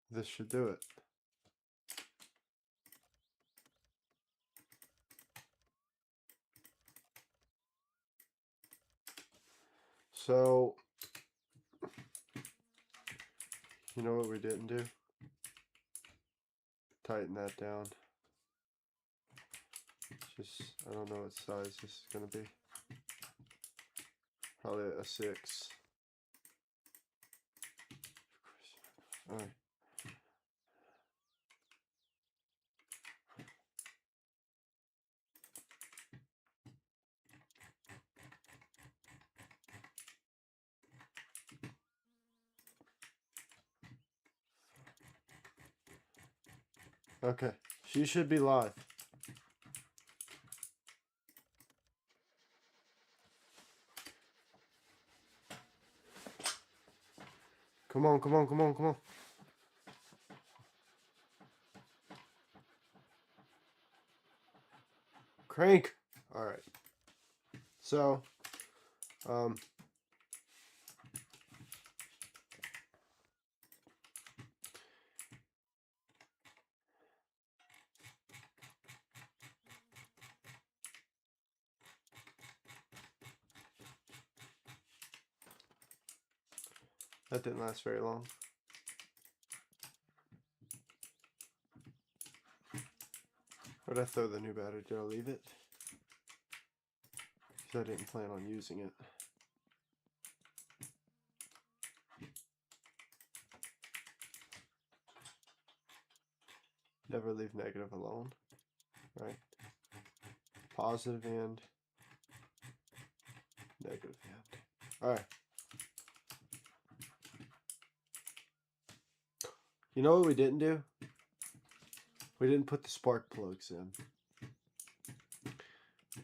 this should do it. So, you know what we didn't do? Tighten that down. Just, I don't know what size this is going to be. Probably a 6. All right. Okay, she should be live. Come on, come on, come on, come on. Crank. All right. So, that didn't last very long. Where'd I throw the new battery? Did I leave it? Because I didn't plan on using it. Never leave negative alone, right? Positive and negative and. All right. You know what we didn't do? We didn't put the spark plugs in.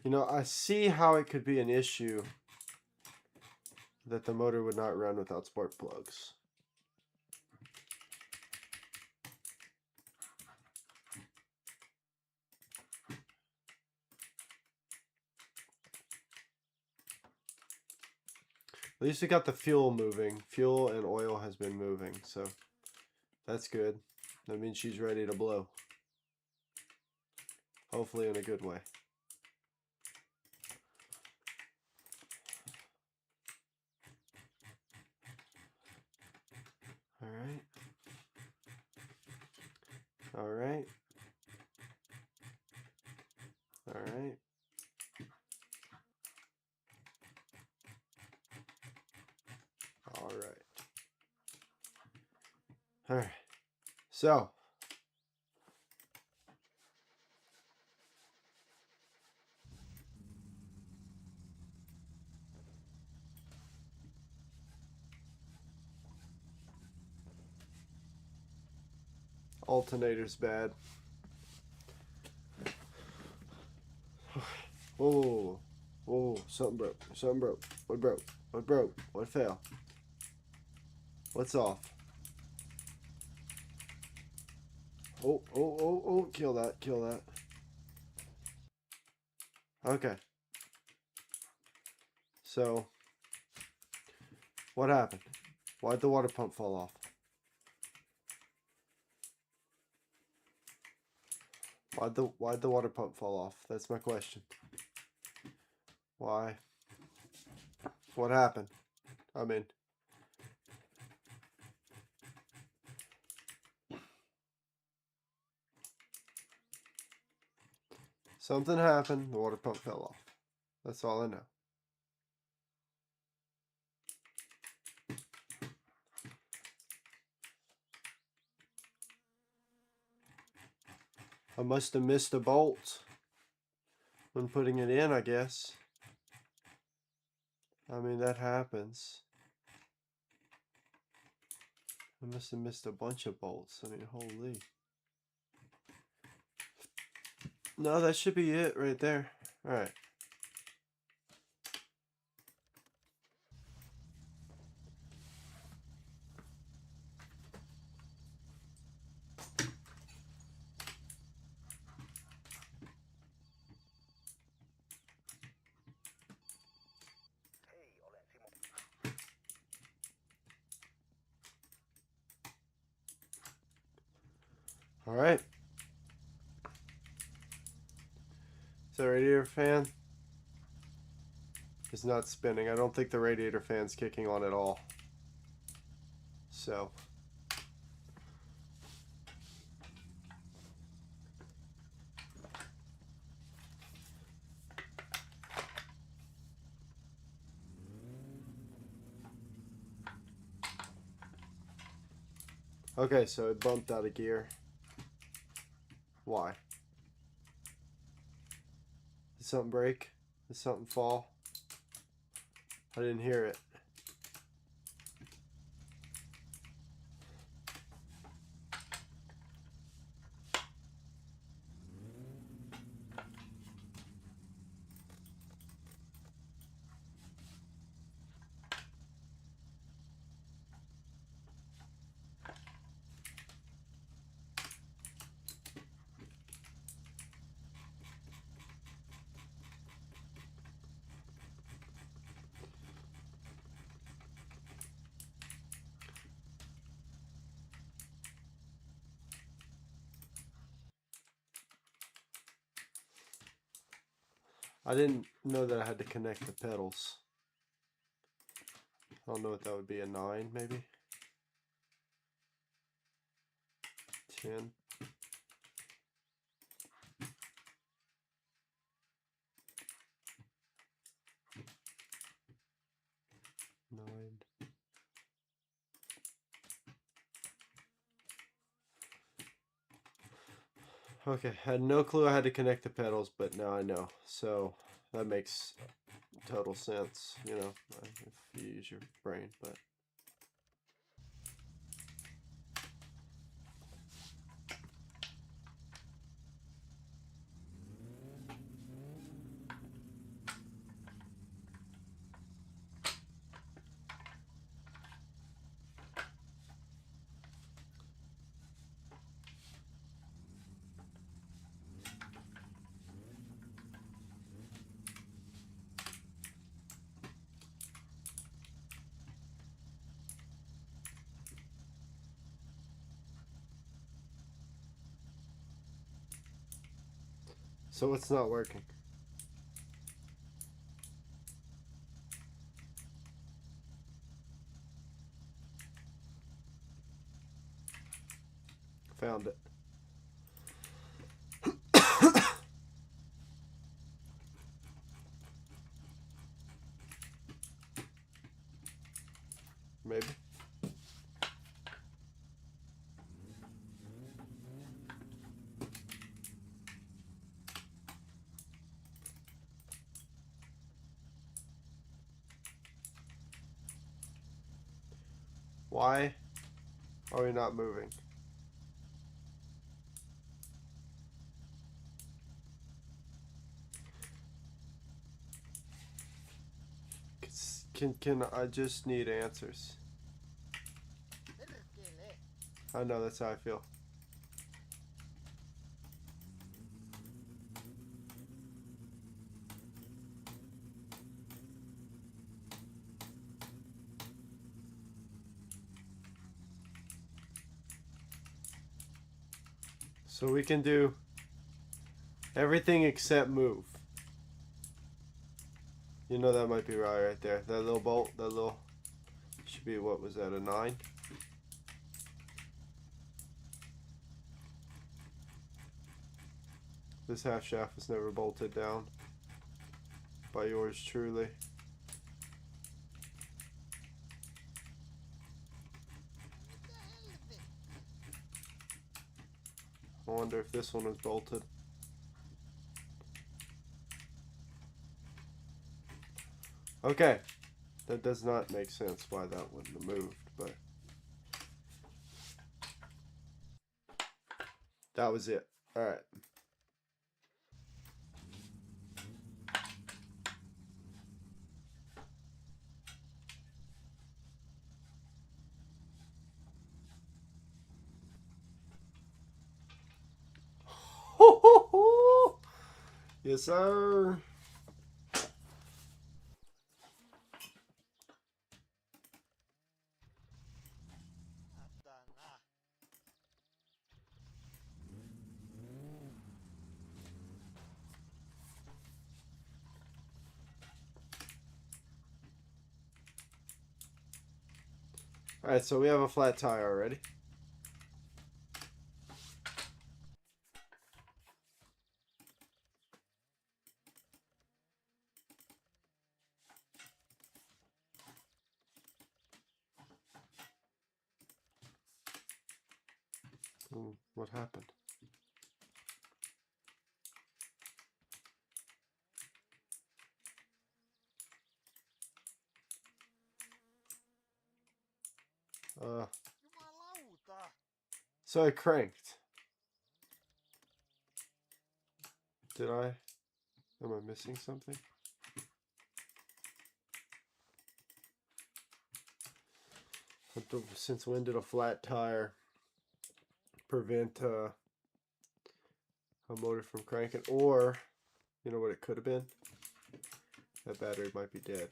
You know, I see how it could be an issue that the motor would not run without spark plugs. At least we got the fuel moving. Fuel and oil has been moving, so that's good. That means she's ready to blow. Hopefully in a good way. All right. All right. All right. All right. All right. So, alternator's bad. Whoa. Whoa. Something broke. Something broke. What broke? What broke? What fell? What's off? Oh, oh, oh, oh. Kill that. Kill that. Okay. So, what happened? Why'd the water pump fall off? Why'd the water pump fall off? That's my question. Why? What happened? I mean, something happened, the water pump fell off. That's all I know. I must have missed a bolt when putting it in, I guess. I mean, that happens. I must have missed a bunch of bolts. I mean, holy. No, that should be it right there. All right. All right. So the radiator fan is not spinning. I don't think the radiator fan's kicking on at all. So. Okay, so it bumped out of gear. Why? Did something break? Did something fall? I didn't hear it. I didn't know that I had to connect the pedals. I don't know what that would be, a 9 maybe? 10. Nine. Okay, had no clue I had to connect the pedals, but now I know. So that makes total sense, you know, if you use your brain, but so what's not working? Found it. Maybe. Why are we not moving? Can I just need answers? I know, that's how I feel. So we can do everything except move. You know, that might be right there. That little bolt, that little, should be, what was that, a 9? This half shaft was never bolted down by yours truly. I wonder if this one was bolted. Okay, that does not make sense why that wouldn't have moved, but that was it. All right. Yes, sir. All right, so we have a flat tire already. What happened? So I cranked. Did I? Am I missing something? Since when did a flat tire prevent a motor from cranking? Or, you know what it could have been? That battery might be dead.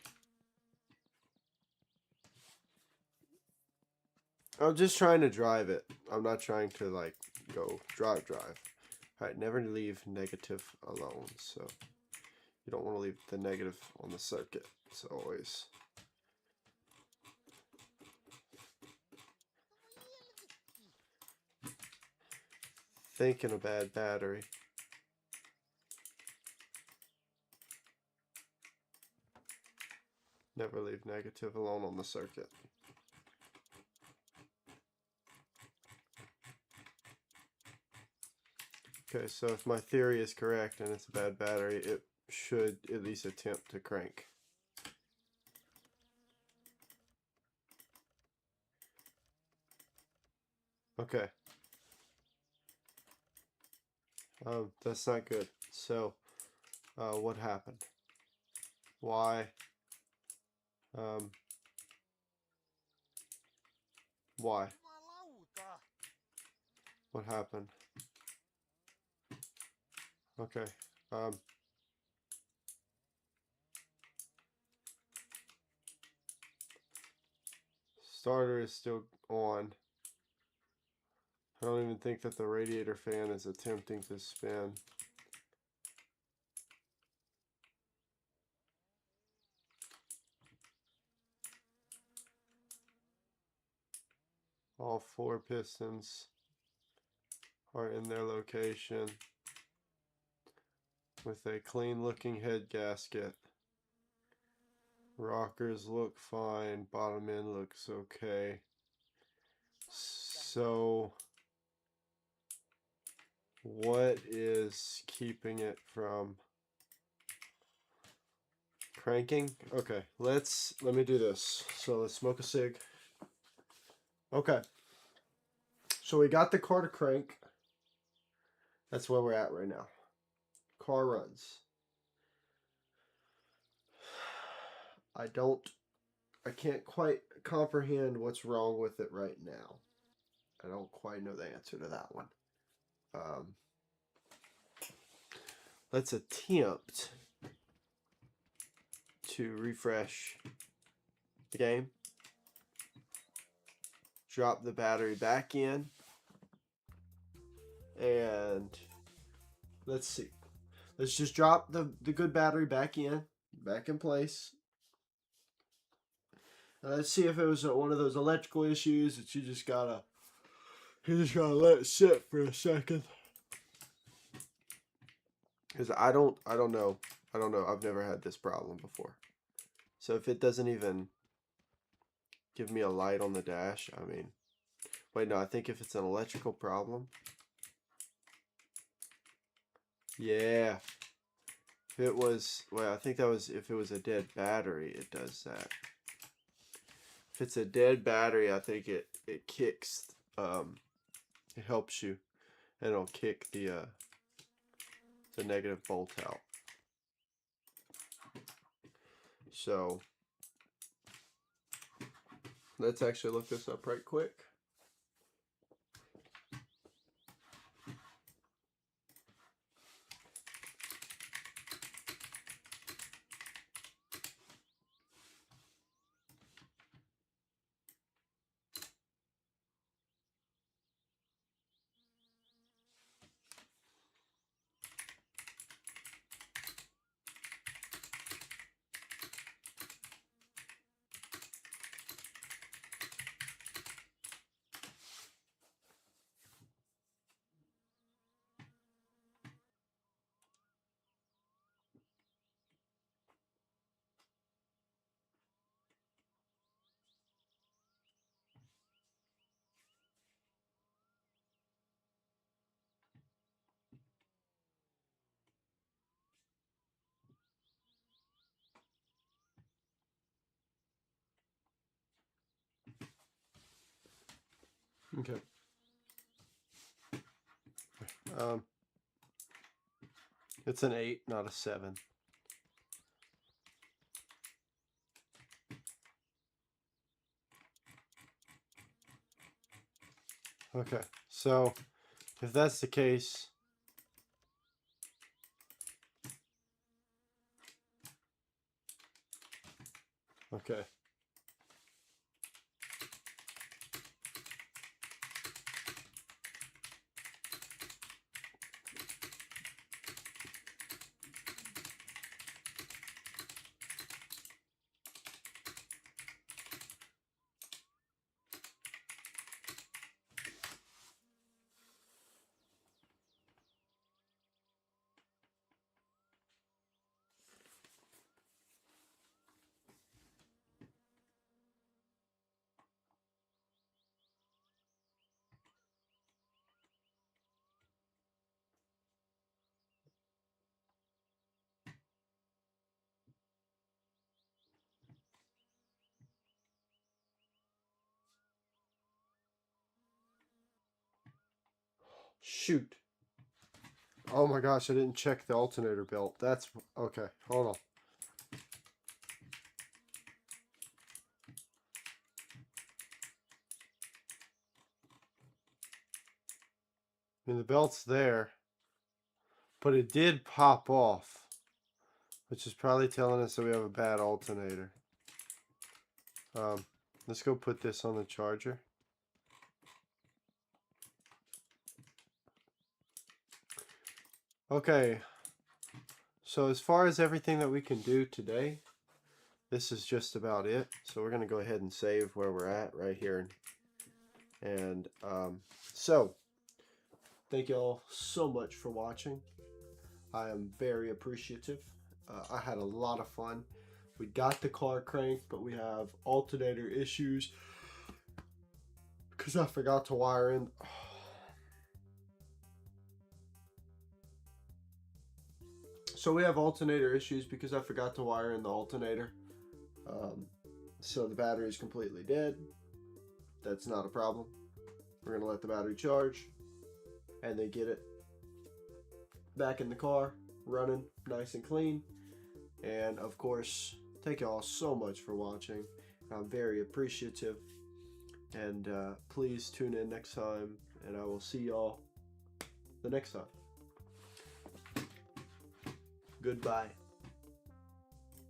I'm just trying to drive it. I'm not trying to like go drive. Alright, never leave negative alone. So you don't want to leave the negative on the circuit. So always. Thinking a bad battery. Never leave negative alone on the circuit. Okay, so if my theory is correct and it's a bad battery, it should at least attempt to crank. Okay. That's not good. So, what happened? Why? Why? What happened? Okay. Starter is still on. I don't even think that the radiator fan is attempting to spin. All 4 pistons are in their location with a clean looking head gasket. Rockers look fine, bottom end looks okay. So what is keeping it from cranking? Okay, let me do this. So let's smoke a cig. Okay. So we got the car to crank. That's where we're at right now. Car runs. I can't quite comprehend what's wrong with it right now. I don't quite know the answer to that one. Let's attempt to refresh the game. Drop the battery back in. And let's see. Let's just drop the good battery back in place. Let's see if it was one of those electrical issues that you just gotta let it sit for a second. Because I don't know. I've never had this problem before. So if it doesn't even give me a light on the dash, I mean, wait, no, I think if it's an electrical problem. Yeah. If it was, well, I think that was, if it was a dead battery, it does that. If it's a dead battery, I think it kicks, it helps you, and it'll kick the negative bolt out. So let's actually look this up right quick. Okay. It's an 8, not a 7. Okay, so if that's the case, okay. Shoot. Oh my gosh, I didn't check the alternator belt. That's okay. Hold on. I mean, the belt's there, but it did pop off, which is probably telling us that we have a bad alternator. Let's go put this on the charger. Okay, so as far as everything that we can do today, this is just about it. So we're going to go ahead and save where we're at right here. And so, thank you all so much for watching. I am very appreciative. I had a lot of fun. We got the car cranked, but we have alternator issues because I forgot to wire in. So we have alternator issues because I forgot to wire in the alternator. So the battery is completely dead. That's not a problem. We're going to let the battery charge and then get it back in the car running nice and clean. And of course, thank you all so much for watching. I'm very appreciative. And please tune in next time, and I will see y'all the next time. Goodbye.